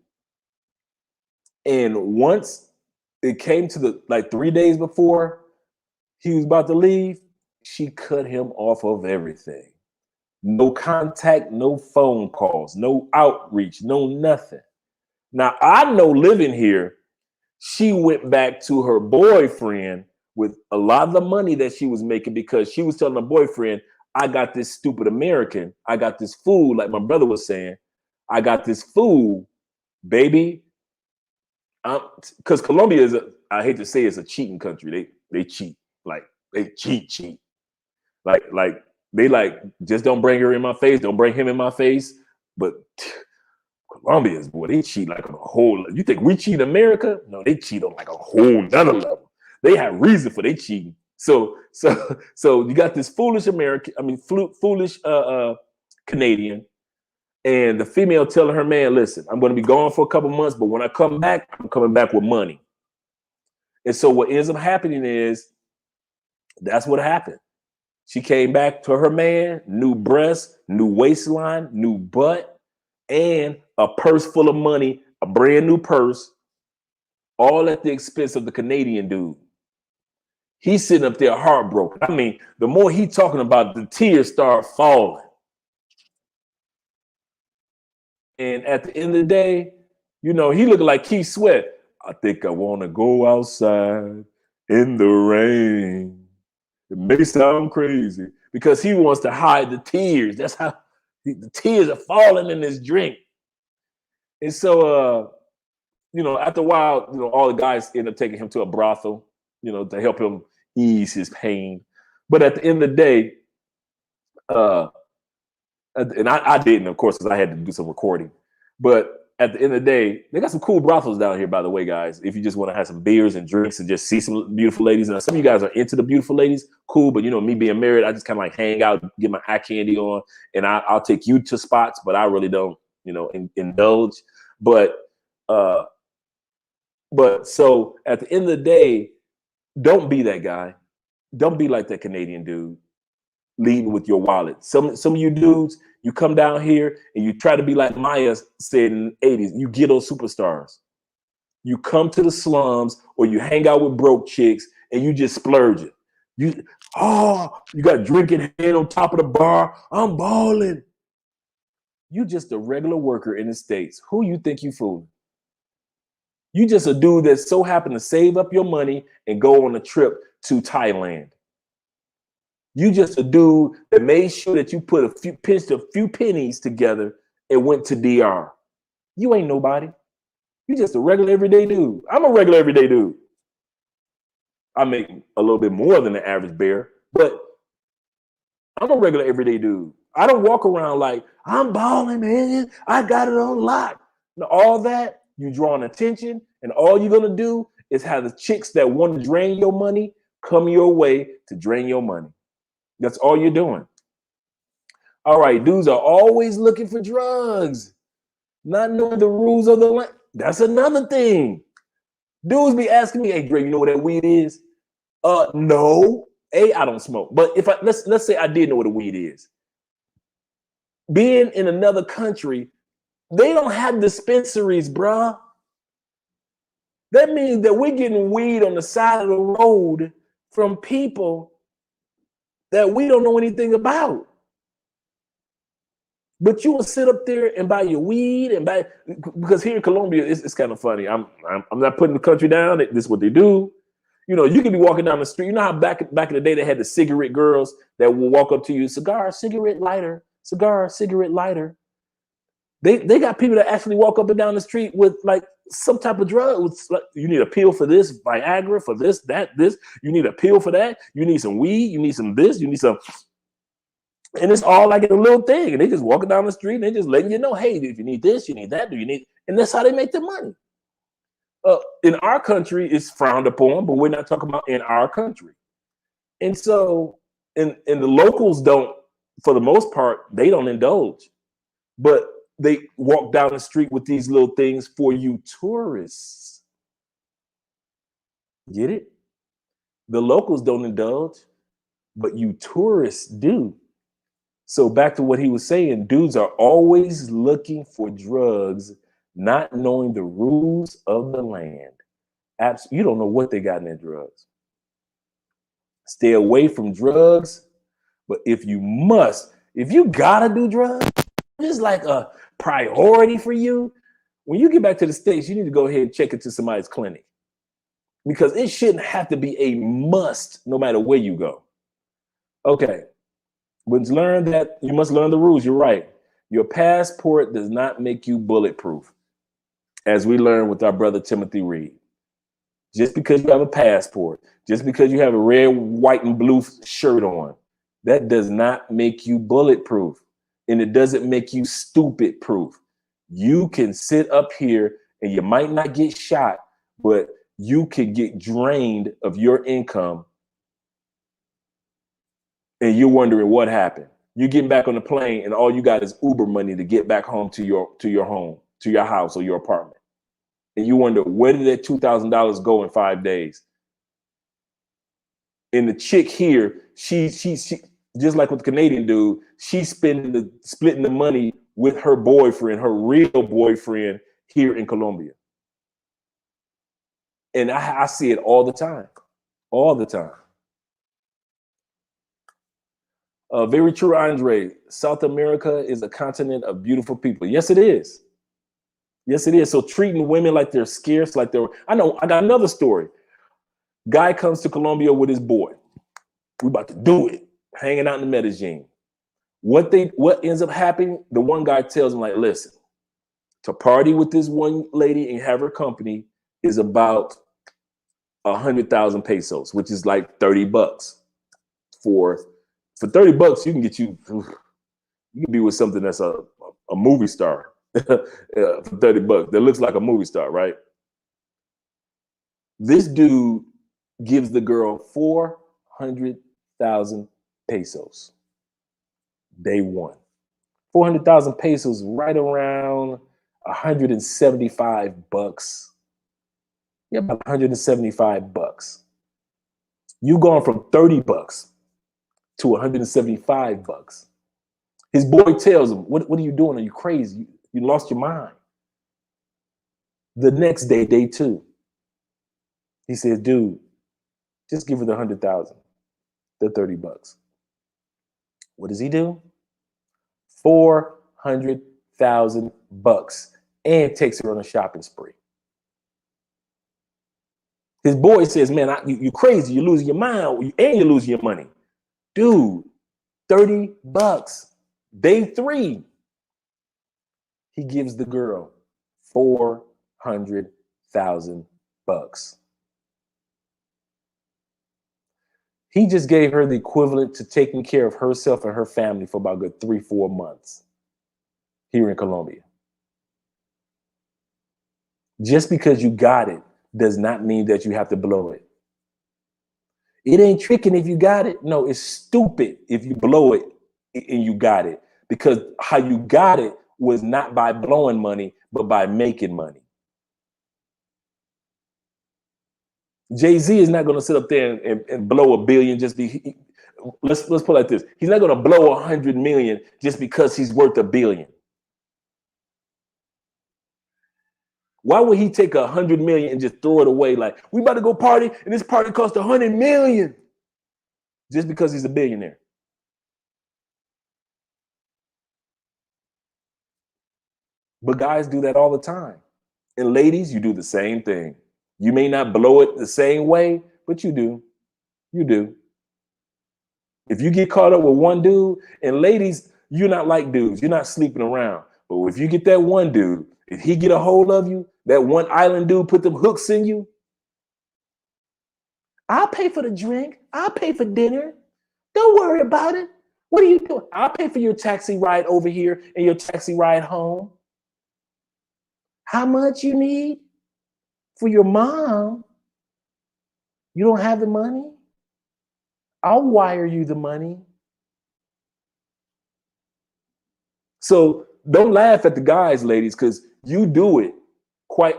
S1: And once it came to the like 3 days before he was about to leave, she cut him off of everything. No contact, no phone calls, no outreach, no nothing. Now, I know living here, she went back to her boyfriend with a lot of the money that she was making because she was telling her boyfriend, I got this stupid American. I got this fool, like my brother was saying. I got this fool, baby. Because Colombia is, I hate to say it's a cheating country. They cheat. Like, they cheat. Like they like, just don't bring her in my face. Don't bring him in my face. But Colombians, boy, they cheat like on a whole. You think we cheat in America? No, they cheat on like a whole nother level. They have reason for they cheating. So you got this foolish American, foolish Canadian, and the female telling her man, listen, I'm going to be gone for a couple months, but when I come back, I'm coming back with money. And so what ends up happening is that's what happened. She came back to her man, new breasts, new waistline, new butt, and a purse full of money, a brand new purse, all at the expense of the Canadian dude. He's sitting up there heartbroken. I mean, the more he talking about, the tears start falling. And at the end of the day, you know, he looking like Keith Sweat. I think I want to go outside in the rain. It may sound crazy because he wants to hide the tears. That's how the tears are falling in his drink. And so, you know, after a while, you know, all the guys end up taking him to a brothel, you know, to help him ease his pain. But at the end of the day, and I didn't, of course, because I had to do some recording. But at the end of the day, they got some cool brothels down here, by the way, guys. If you just want to have some beers and drinks and just see some beautiful ladies. And some of you guys are into the beautiful ladies, cool. But, you know, me being married, I just kind of like hang out, get my eye candy on, and I'll take you to spots, but I really don't, you know, indulge. But so at the end of the day, don't be that guy. Don't be like that Canadian dude leading with your wallet. Some of you dudes, you come down here and you try to be like Maya said in the 80s. You ghetto superstars. You come to the slums or you hang out with broke chicks and you just splurge it. You got drinking head on top of the bar. I'm balling. You just a regular worker in the States. Who you think you fooling? You just a dude that so happened to save up your money and go on a trip to Thailand. You just a dude that made sure that you pinched a few pennies together and went to DR. You ain't nobody. You just a regular everyday dude. I'm a regular everyday dude. I make a little bit more than the average bear, but I'm a regular everyday dude. I don't walk around like I'm balling, man. I got it on lock. All that, you drawing attention, and all you're gonna do is have the chicks that want to drain your money come your way to drain your money. That's all you're doing. All right, dudes are always looking for drugs, not knowing the rules of the land. That's another thing. Dudes be asking me, "Hey, Dre, you know what that weed is?" No. I don't smoke. But if let's say I did know what a weed is. Being in another country, they don't have dispensaries, bruh. That means that we're getting weed on the side of the road from people that we don't know anything about. But you will sit up there and buy your weed and buy, because here in Colombia, it's kind of funny. I'm not putting the country down. This is what they do. You know, you can be walking down the street. You know how back in the day they had the cigarette girls that will walk up to you, cigar, cigarette lighter, cigar, cigarette lighter. They got people that actually walk up and down the street with like some type of drug. Like, you need a pill for this, Viagra for this, that, this. You need a pill for that. You need some weed. You need some this. You need some. And it's all like a little thing. And they just walking down the street and they just letting you know, hey, if you need this, you need that, do you need, and that's how they make their money. In our country, it's frowned upon, but we're not talking about in our country. And so And the locals don't, for the most part, they don't indulge, but they walk down the street with these little things for you tourists. Get it? The locals don't indulge, but you tourists do. So back to what he was saying, dudes are always looking for drugs, not knowing the rules of the land. You don't know what they got in their drugs. Stay away from drugs. But if you gotta do drugs, it's like a priority for you. When you get back to the States, you need to go ahead and check into somebody's clinic, because it shouldn't have to be a must no matter where you go. Okay. But learn that you must learn the rules. You're right. Your passport does not make you bulletproof, as we learned with our brother Timothy Reed. Just because you have a passport, just because you have a red, white, and blue shirt on, that does not make you bulletproof. And it doesn't make you stupid proof. You can sit up here and you might not get shot, but you could get drained of your income. And you're wondering what happened. You're getting back on the plane and all you got is Uber money to get back home to your home, to your house or your apartment. And you wonder, where did that $2,000 go in 5 days? And the chick here, she just like with the Canadian dude, she's splitting the money with her boyfriend, her real boyfriend here in Colombia. And I see it all the time, all the time. Very true, Andre. South America is a continent of beautiful people. Yes, it is. Yes, it is. So treating women like they're scarce, like they're, I got another story. Guy comes to Colombia with his boy. We about to do it. Hanging out in Medellin. What ends up happening? The one guy tells him, like, listen, to party with this one lady and have her company is about 100,000 pesos, which is like $30. For $30, you can be with something that's a movie star. For $30 that looks like a movie star, right? This dude gives the girl 400,000 pesos day one. 400,000 pesos, right around $175. Yeah, about $175. You gone from $30 to $175. His boy tells him, what are you doing? Are you crazy? You lost your mind. The next day, day two, he says, dude, just give her the 100,000, the $30. What does he do? $400,000 and takes her on a shopping spree. His boy says, man, you crazy. You're losing your mind and you're losing your money. Dude, $30. Day three, he gives the girl $400,000. He just gave her the equivalent to taking care of herself and her family for about good 3-4 months here in Colombia. Just because you got it does not mean that you have to blow it. It ain't tricking if you got it. No, it's stupid if you blow it and you got it, because how you got it was not by blowing money, but by making money. Jay-Z is not going to sit up there and blow $1 billion let's put it like this. He's not going to blow 100 million just because he's worth $1 billion. Why would he take 100 million and just throw it away? Like, we about to go party and this party cost 100 million just because he's a billionaire. But guys do that all the time. And ladies, you do the same thing. You may not blow it the same way, but you do. You do. If you get caught up with one dude, and ladies, you're not like dudes. You're not sleeping around. But if you get that one dude, if he get a hold of you, that one island dude put them hooks in you, I'll pay for the drink. I'll pay for dinner. Don't worry about it. What are you doing? I'll pay for your taxi ride over here and your taxi ride home. How much you need for your mom? You don't have the money? I'll wire you the money. So don't laugh at the guys, ladies, because you do it quite.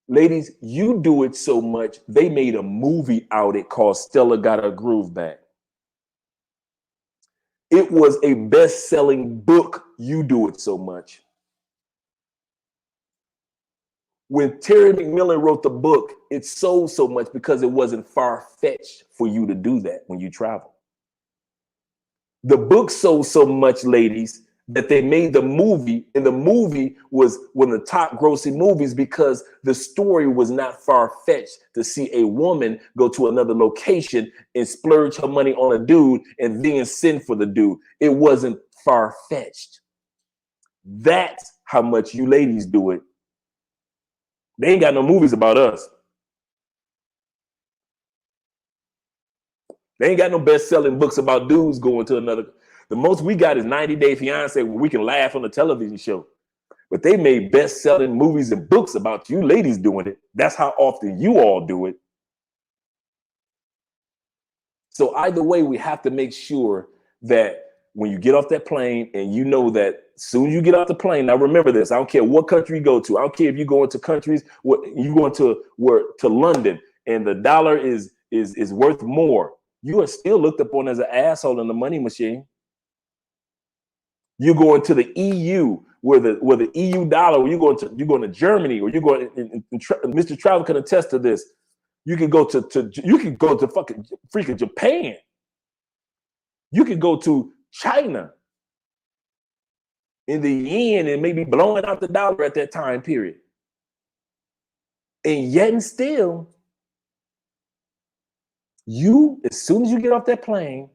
S1: Ladies, you do it so much, they made a movie out it called Stella Got Her Groove Back. It was a best-selling book. You do it so much. When Terry McMillan wrote the book, it sold so much because it wasn't far-fetched for you to do that when you travel. The book sold so much, ladies, that they made the movie, and the movie was one of the top grossing movies because the story was not far-fetched to see a woman go to another location and splurge her money on a dude and then send for the dude. It wasn't far-fetched. That's how much you ladies do it. They ain't got no movies about us. They ain't got no best-selling books about dudes going to another. The most we got is 90 Day Fiance, where we can laugh on the television show. But they made best-selling movies and books about you ladies doing it. That's how often you all do it. So either way, we have to make sure that when you get off that plane and you know that as soon as you get off the plane, now remember this, I don't care what country you go to. I don't care if you go into countries, what you going to London and the dollar is worth more. You are still looked upon as an asshole in the money machine. You go into the EU where the EU dollar, where you're going to Germany, or you're going Mr. Travel can attest to this. You can go to fucking freaking Japan. You can go to China in the yen and maybe blowing out the dollar at that time period. And yet and still, you, as soon as you get off that plane,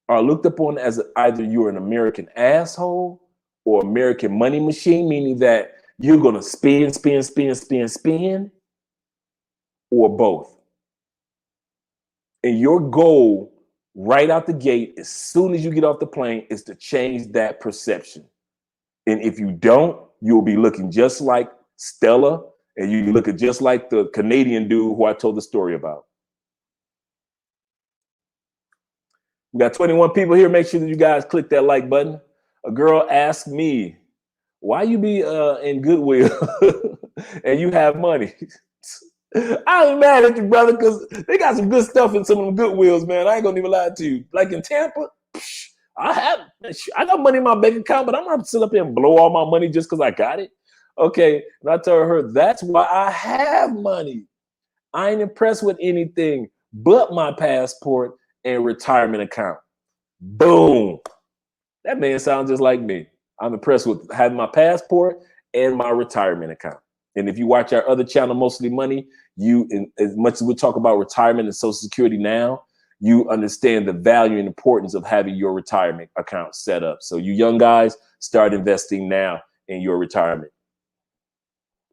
S1: are looked upon as either you're an American asshole or American money machine, meaning that you're going to spend, or both. And your goal right out the gate, as soon as you get off the plane, is to change that perception. And if you don't, you'll be looking just like Stella, and you look just like the Canadian dude who I told the story about. We got 21 people here. Make sure that you guys click that like button. A girl asked me, why you be in Goodwill and you have money? I ain't mad at you, brother, because they got some good stuff in some of them Goodwills, man. I ain't gonna even lie to you. Like in Tampa, I got money in my bank account, but I'm not sit up here and blow all my money just because I got it. Okay, and I told her that's why I have money. I ain't impressed with anything but my passport and retirement account. Boom. That man sounds just like me. I'm impressed with having my passport and my retirement account. And if you watch our other channel, Mostly Money, as much as we talk about retirement and Social Security now, you understand the value and importance of having your retirement account set up. So you young guys, start investing now in your retirement,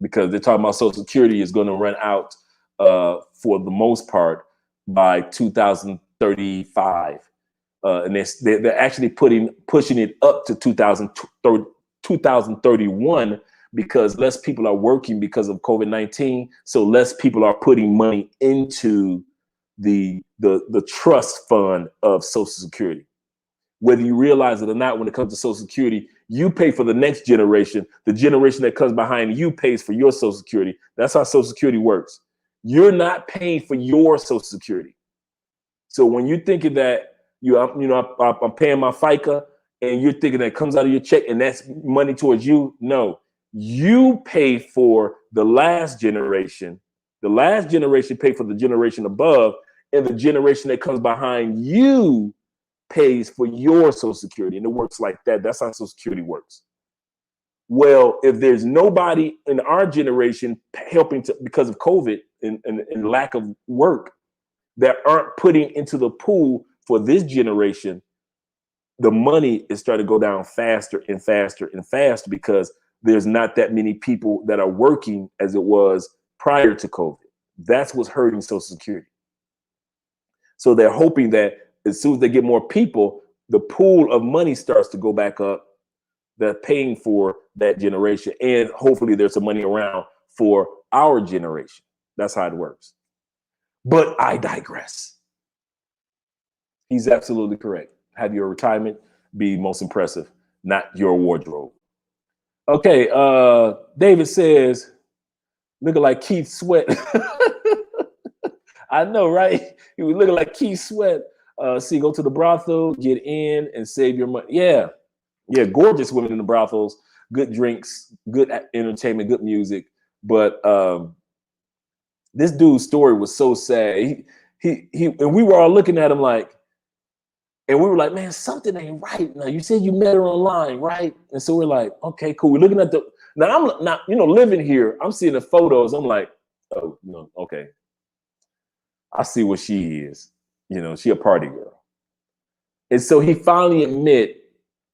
S1: because they're talking about Social Security is going to run out for the most part by 2035. And they're actually pushing it up to 2031 because less people are working because of COVID-19. So less people are putting money into the trust fund of Social Security. Whether you realize it or not, when it comes to Social Security, you pay for the next generation. The generation that comes behind you pays for your Social Security. That's how Social Security works. You're not paying for your Social Security. So when you're thinking that I'm paying my FICA, and you're thinking that it comes out of your check and that's money towards you, no, you pay for the last generation. The last generation pay for the generation above, and the generation that comes behind you pays for your Social Security. And it works like that. That's how Social Security works. Well, if there's nobody in our generation helping because of COVID and lack of work, that aren't putting into the pool for this generation, the money is starting to go down faster and faster and faster because there's not that many people that are working as it was prior to COVID. That's what's hurting Social Security. So they're hoping that as soon as they get more people, the pool of money starts to go back up. They're paying for that generation, and hopefully there's some money around for our generation. That's how it works. But I digress. He's absolutely correct. Have your retirement be most impressive, not your wardrobe. Okay, David says, looking like Keith Sweat. I know, right? He was looking like Keith Sweat. See, go to the brothel, get in, and save your money. Yeah, yeah, gorgeous women in the brothels, good drinks, good entertainment, good music. But this dude's story was so sad. And we were all looking at him like, and we were like, man, something ain't right. Now you said you met her online, right? And so we're like, okay, cool. We're looking at the now. I'm not, living here. I'm seeing the photos. I'm like, oh no, okay. I see what she is. She a party girl. And so he finally admit,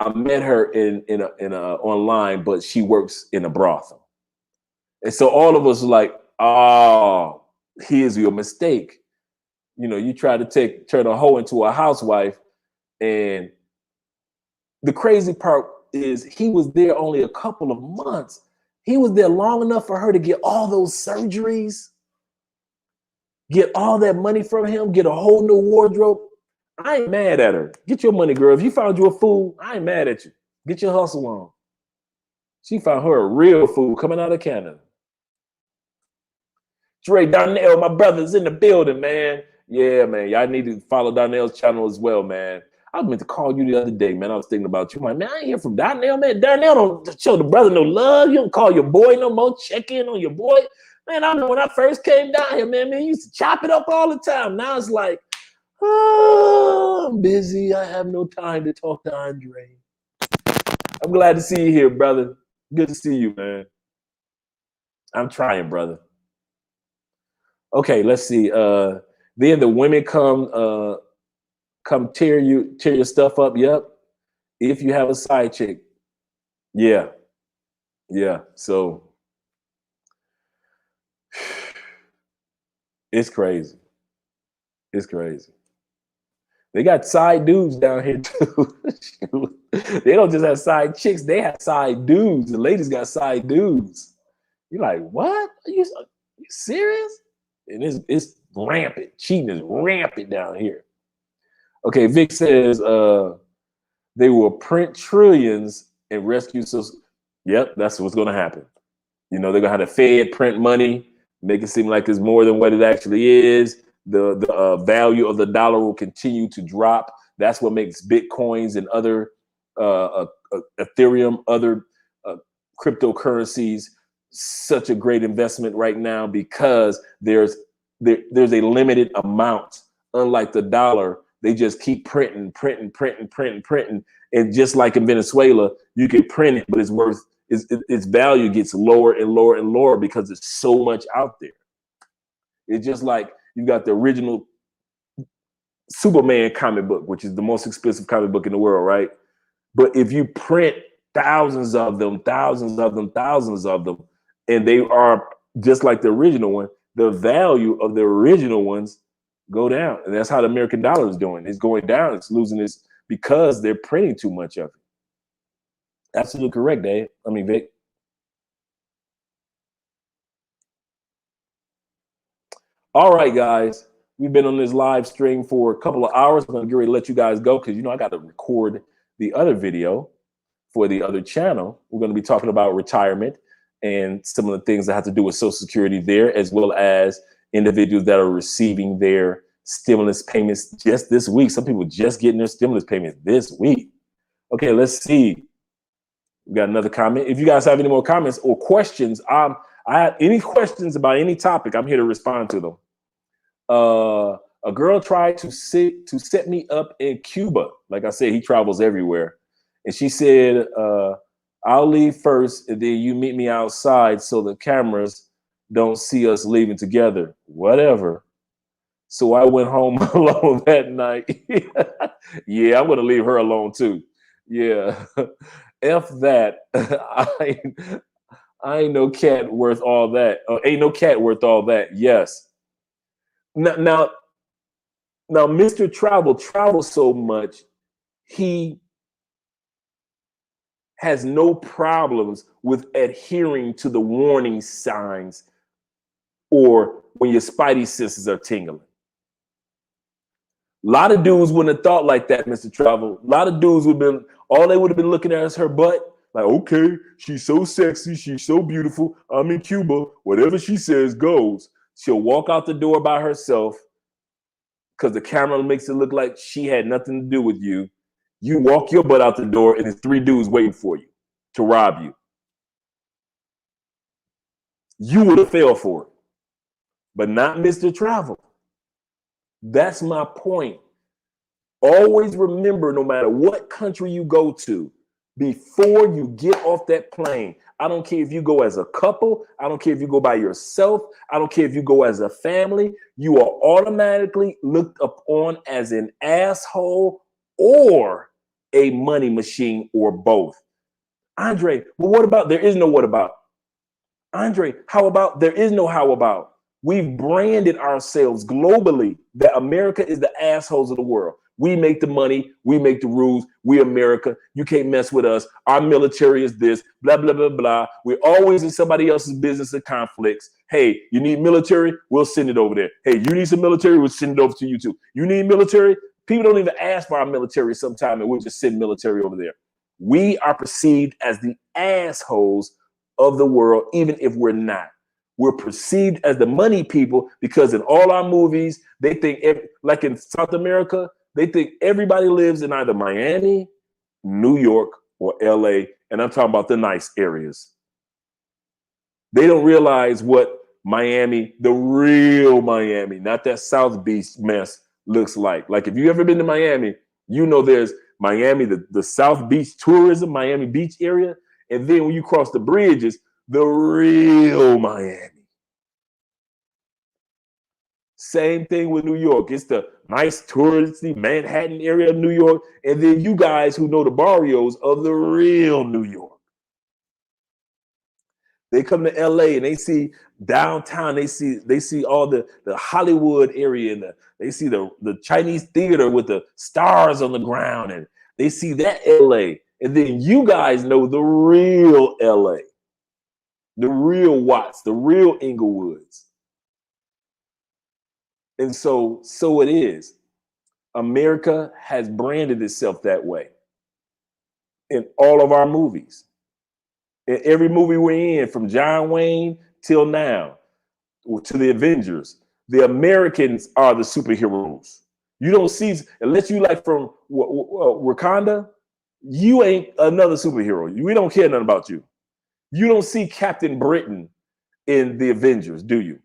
S1: I met her in a online, but she works in a brothel. And so all of us are like, oh, here's your mistake. You try to turn a hoe into a housewife. And the crazy part is he was there only a couple of months. He was there long enough for her to get all those surgeries, get all that money from him, get a whole new wardrobe. I ain't mad at her. Get your money, girl. If you found you a fool, I ain't mad at you. Get your hustle on. She found her a real fool coming out of Canada. Dre Darnell, my brother's in the building, man. Yeah, man. Y'all need to follow Darnell's channel as well, man. I was meant to call you the other day, man. I was thinking about you. I'm like, man, I ain't hear from Darnell, man. Darnell don't show the brother no love. You don't call your boy no more. Check in on your boy. Man, I know when I first came down here, man, you used to chop it up all the time. Now it's like, oh, I'm busy. I have no time to talk to Andre. I'm glad to see you here, brother. Good to see you, man. I'm trying, brother. Okay, let's see. Then the women come tear your stuff up. Yep. If you have a side chick. Yeah. Yeah. So it's crazy. It's crazy. They got side dudes down here too. They don't just have side chicks, they have side dudes. The ladies got side dudes. You're like, what? Are you serious? And it's rampant. Cheating is rampant down here. Okay, Vic says they will print trillions and rescue. So, yep, that's what's going to happen. They're going to have the Fed print money, make it seem like it's more than what it actually is. The value of the dollar will continue to drop. That's what makes Bitcoins and other Ethereum, other cryptocurrencies such a great investment right now, because there's a limited amount. Unlike the dollar, they just keep printing. And just like in Venezuela, you can print it, but its value gets lower and lower and lower because there's so much out there. It's just like you got the original Superman comic book, which is the most expensive comic book in the world, right? But if you print thousands of them, and they are just like the original one, the value of the original ones go down. And that's how the American dollar is doing. It's going down. It's losing its, because they're printing too much of it. Absolutely correct, Dave. Vic. All right, guys. We've been on this live stream for a couple of hours. I'm going to get ready to let you guys go because, I got to record the other video for the other channel. We're going to be talking about retirement and some of the things that have to do with Social Security there, as well as individuals that are receiving their stimulus payments just this week. Some people just getting their stimulus payments this week. Okay, let's see. We got another comment. If you guys have any more comments or questions, I have any questions about any topic, I'm here to respond to them. A girl tried to set me up in Cuba. Like I said, he travels everywhere. And she said, I'll leave first and then you meet me outside so the cameras don't see us leaving together. Whatever. So I went home alone that night. Yeah, I'm going to leave her alone too. Yeah. F that. I ain't no cat worth all that. Ain't no cat worth all that. Yes. Now, Mr. Travel travels so much, he has no problems with adhering to the warning signs or when your spidey senses are tingling. A lot of dudes wouldn't have thought like that, Mr. Travel. A lot of dudes would have been, all they would have been looking at is her butt. Like, okay, she's so sexy, she's so beautiful. I'm in Cuba. Whatever she says goes. She'll walk out the door by herself because the camera makes it look like she had nothing to do with you. You walk your butt out the door and there's 3 dudes waiting for you to rob you. You would have fell for it, but not Mr. Travel. That's my point. Always remember, no matter what country you go to, before you get off that plane, I don't care if you go as a couple, I don't care if you go by yourself, I don't care if you go as a family, you are automatically looked upon as an asshole or a money machine or both. Andre, well, what about? There is no what about. Andre, how about? There is no how about. We've branded ourselves globally that America is the assholes of the world. We make the money, we make the rules, we America, you can't mess with us. Our military is this, blah, blah, blah, blah. We're always in somebody else's business and conflicts. Hey, you need military? We'll send it over there. Hey, you need some military? We'll send it over to you too. You need military? People don't even ask for our military sometimes, and we'll just send military over there. We are perceived as the assholes of the world, even if we're not. We're perceived as the money people because in all our movies, they think, like in South America, they think everybody lives in either Miami, New York, or LA. And I'm talking about the nice areas. They don't realize what Miami, the real Miami, not that South Beach mess, looks like. Like if you've ever been to Miami, you know there's Miami, the South Beach tourism, Miami Beach area. And then when you cross the bridges, the real Miami. Same thing with New York. It's the nice touristy Manhattan area of New York. And then you guys who know the barrios of the real New York. They come to LA and they see downtown, they see all the Hollywood area and they see the Chinese theater with the stars on the ground, and they see that LA. And then you guys know the real LA, the real Watts, the real Inglewoods. And so it is. America has branded itself that way in all of our movies. In every movie we're in, from John Wayne till now, to the Avengers, the Americans are the superheroes. You don't see, unless you like from Wakanda, you ain't another superhero. We don't care nothing about you. You don't see Captain Britain in the Avengers, do you?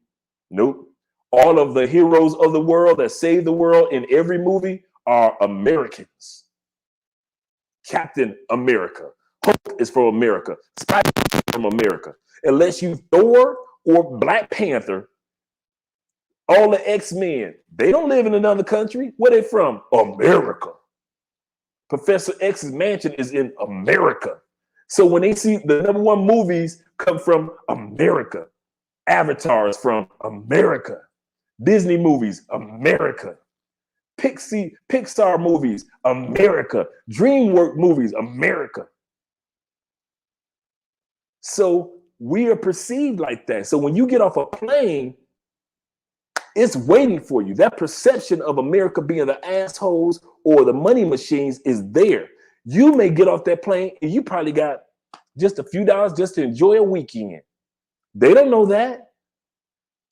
S1: Nope. All of the heroes of the world that save the world in every movie are Americans. Captain America. Hulk is from America. Spider-Man is from America. Unless you Thor or Black Panther, all the X-Men, they don't live in another country. Where they from? America. Professor X's mansion is in America. So when they see the #1 movies come from America, Avatar is from America. Disney movies, America. Pixar movies, America. DreamWorks movies, America. So we are perceived like that. So when you get off a plane, it's waiting for you. That perception of America being the assholes or the money machines is there. You may get off that plane and you probably got just a few dollars just to enjoy a weekend. They don't know that.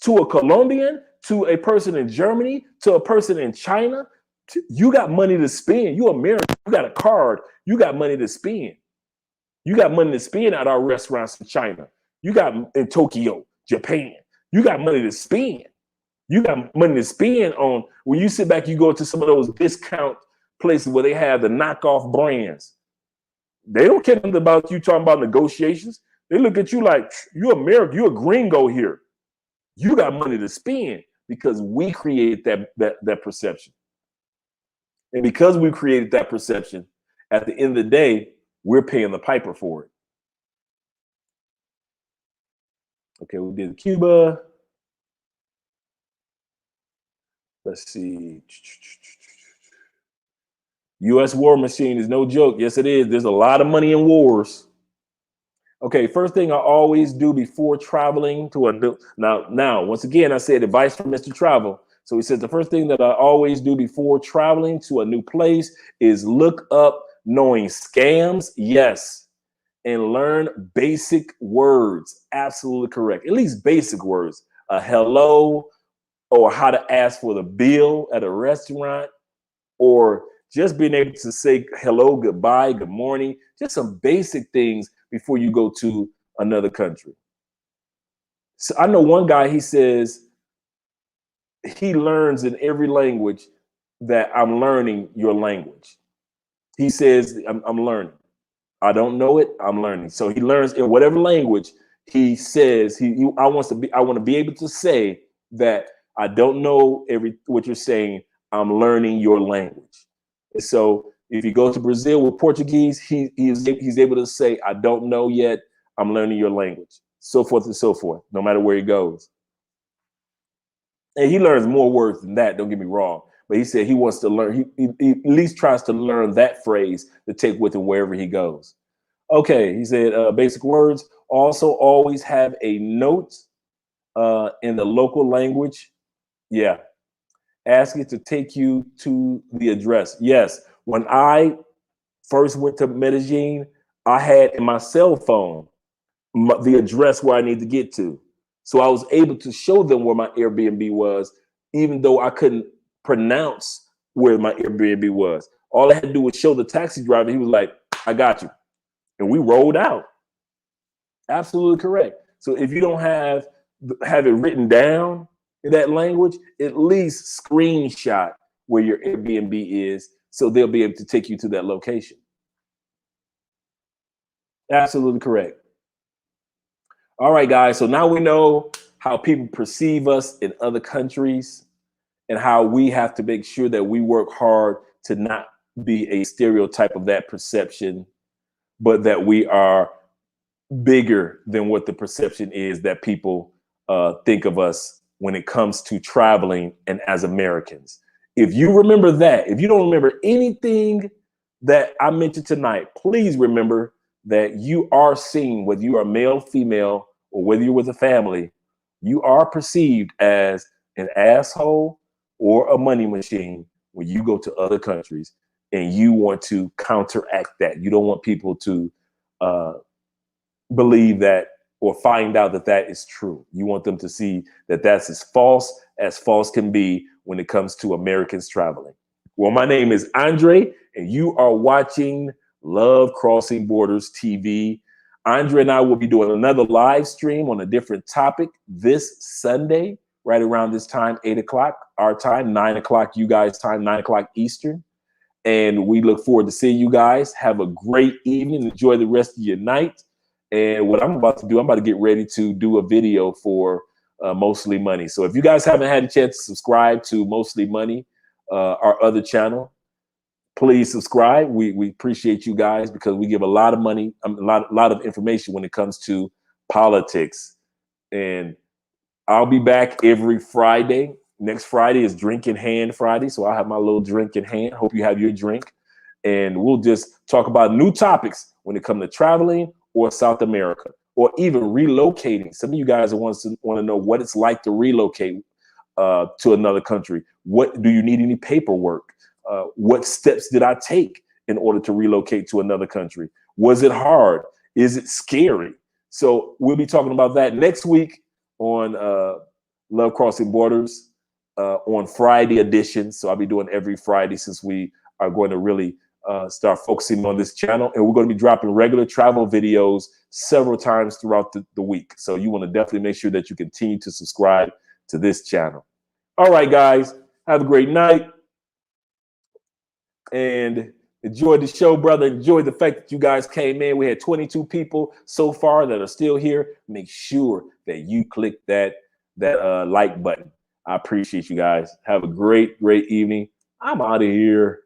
S1: To a Colombian, to a person in Germany, to a person in China, you got money to spend. You American, you got a card, you got money to spend. You got money to spend at our restaurants in China. You got in Tokyo, Japan. You got money to spend. You got money to spend on when you sit back, you go to some of those discount places where they have the knockoff brands. They don't care nothing about you talking about negotiations. They look at you like, you're American, you're a gringo here. You got money to spend because we created that perception. And because we created that perception, at the end of the day, we're paying the piper for it. Okay, we did Cuba. Let's see. U.S. war machine is no joke. Yes, it is. There's a lot of money in wars. Okay, first thing I always do before traveling to a new now once again I said advice from Mr. Travel. So he says the first thing that I always do before traveling to a new place is look up knowing scams, yes, and learn basic words. Absolutely correct. At least basic words. A hello, or how to ask for the bill at a restaurant, or just being able to say hello, goodbye, good morning, just some basic things before you go to another country. So I know one guy, he says he learns in every language that I'm learning your language. He says, I'm learning. I don't know it, I'm learning. So he learns in whatever language he says I want to be able to say that I don't know what you're saying. I'm learning your language. And so if you go to Brazil with Portuguese, he's able to say, I don't know yet, I'm learning your language. So forth and so forth, no matter where he goes. And he learns more words than that, don't get me wrong. But he said he wants to learn, he at least tries to learn that phrase to take with him wherever he goes. Okay, he said basic words. Also, always have a note in the local language. Yeah, ask it to take you to the address. Yes, when I first went to Medellin, I had in my cell phone the address where I need to get to. So I was able to show them where my Airbnb was, even though I couldn't pronounce where my Airbnb was. All I had to do was show the taxi driver. He was like, I got you. And we rolled out. Absolutely correct. So if you don't have it written down in that language, at least screenshot where your Airbnb is so they'll be able to take you to that location. Absolutely correct. All right, guys. So now we know how people perceive us in other countries and how we have to make sure that we work hard to not be a stereotype of that perception, but that we are bigger than what the perception is that people think of us when it comes to traveling and as Americans. If you remember that, if you don't remember anything that I mentioned tonight, please remember that you are seen, whether you are male, female, or whether you're with a family, you are perceived as an asshole or a money machine when you go to other countries and you want to counteract that. You don't want people to believe that or find out that that is true. You want them to see that that's as false can be when it comes to Americans traveling. Well, my name is Andre, and you are watching Love Crossing Borders TV. Andre and I will be doing another live stream on a different topic this Sunday, right around this time, 8 o'clock our time, 9 o'clock you guys' time, 9 o'clock Eastern. And we look forward to seeing you guys. Have a great evening. Enjoy the rest of your night. And what I'm about to do, I'm about to get ready to do a video for Mostly Money. So if you guys haven't had a chance to subscribe to Mostly Money, our other channel, please subscribe. We appreciate you guys because we give a lot of money, a lot of information when it comes to politics. And I'll be back every Friday. Next Friday is Drink in Hand Friday. So I'll have my little drink in hand. Hope you have your drink. And we'll just talk about new topics when it comes to traveling or South America or even relocating. Some of you guys want to know what it's like to relocate to another country. What do you need any paperwork? What steps did I take in order to relocate to another country? Was it hard? Is it scary? So we'll be talking about that next week on Love Crossing Borders on Friday edition. So I'll be doing every Friday since we are going to really start focusing on this channel. And we're going to be dropping regular travel videos several times throughout the week. So you want to definitely make sure that you continue to subscribe to this channel. All right, guys, have a great night. And enjoy the show, brother. Enjoy the fact that you guys came in. We had 22 people so far that are still here. Make sure that you click that like button. I appreciate you guys. Have a great evening. I'm out of here.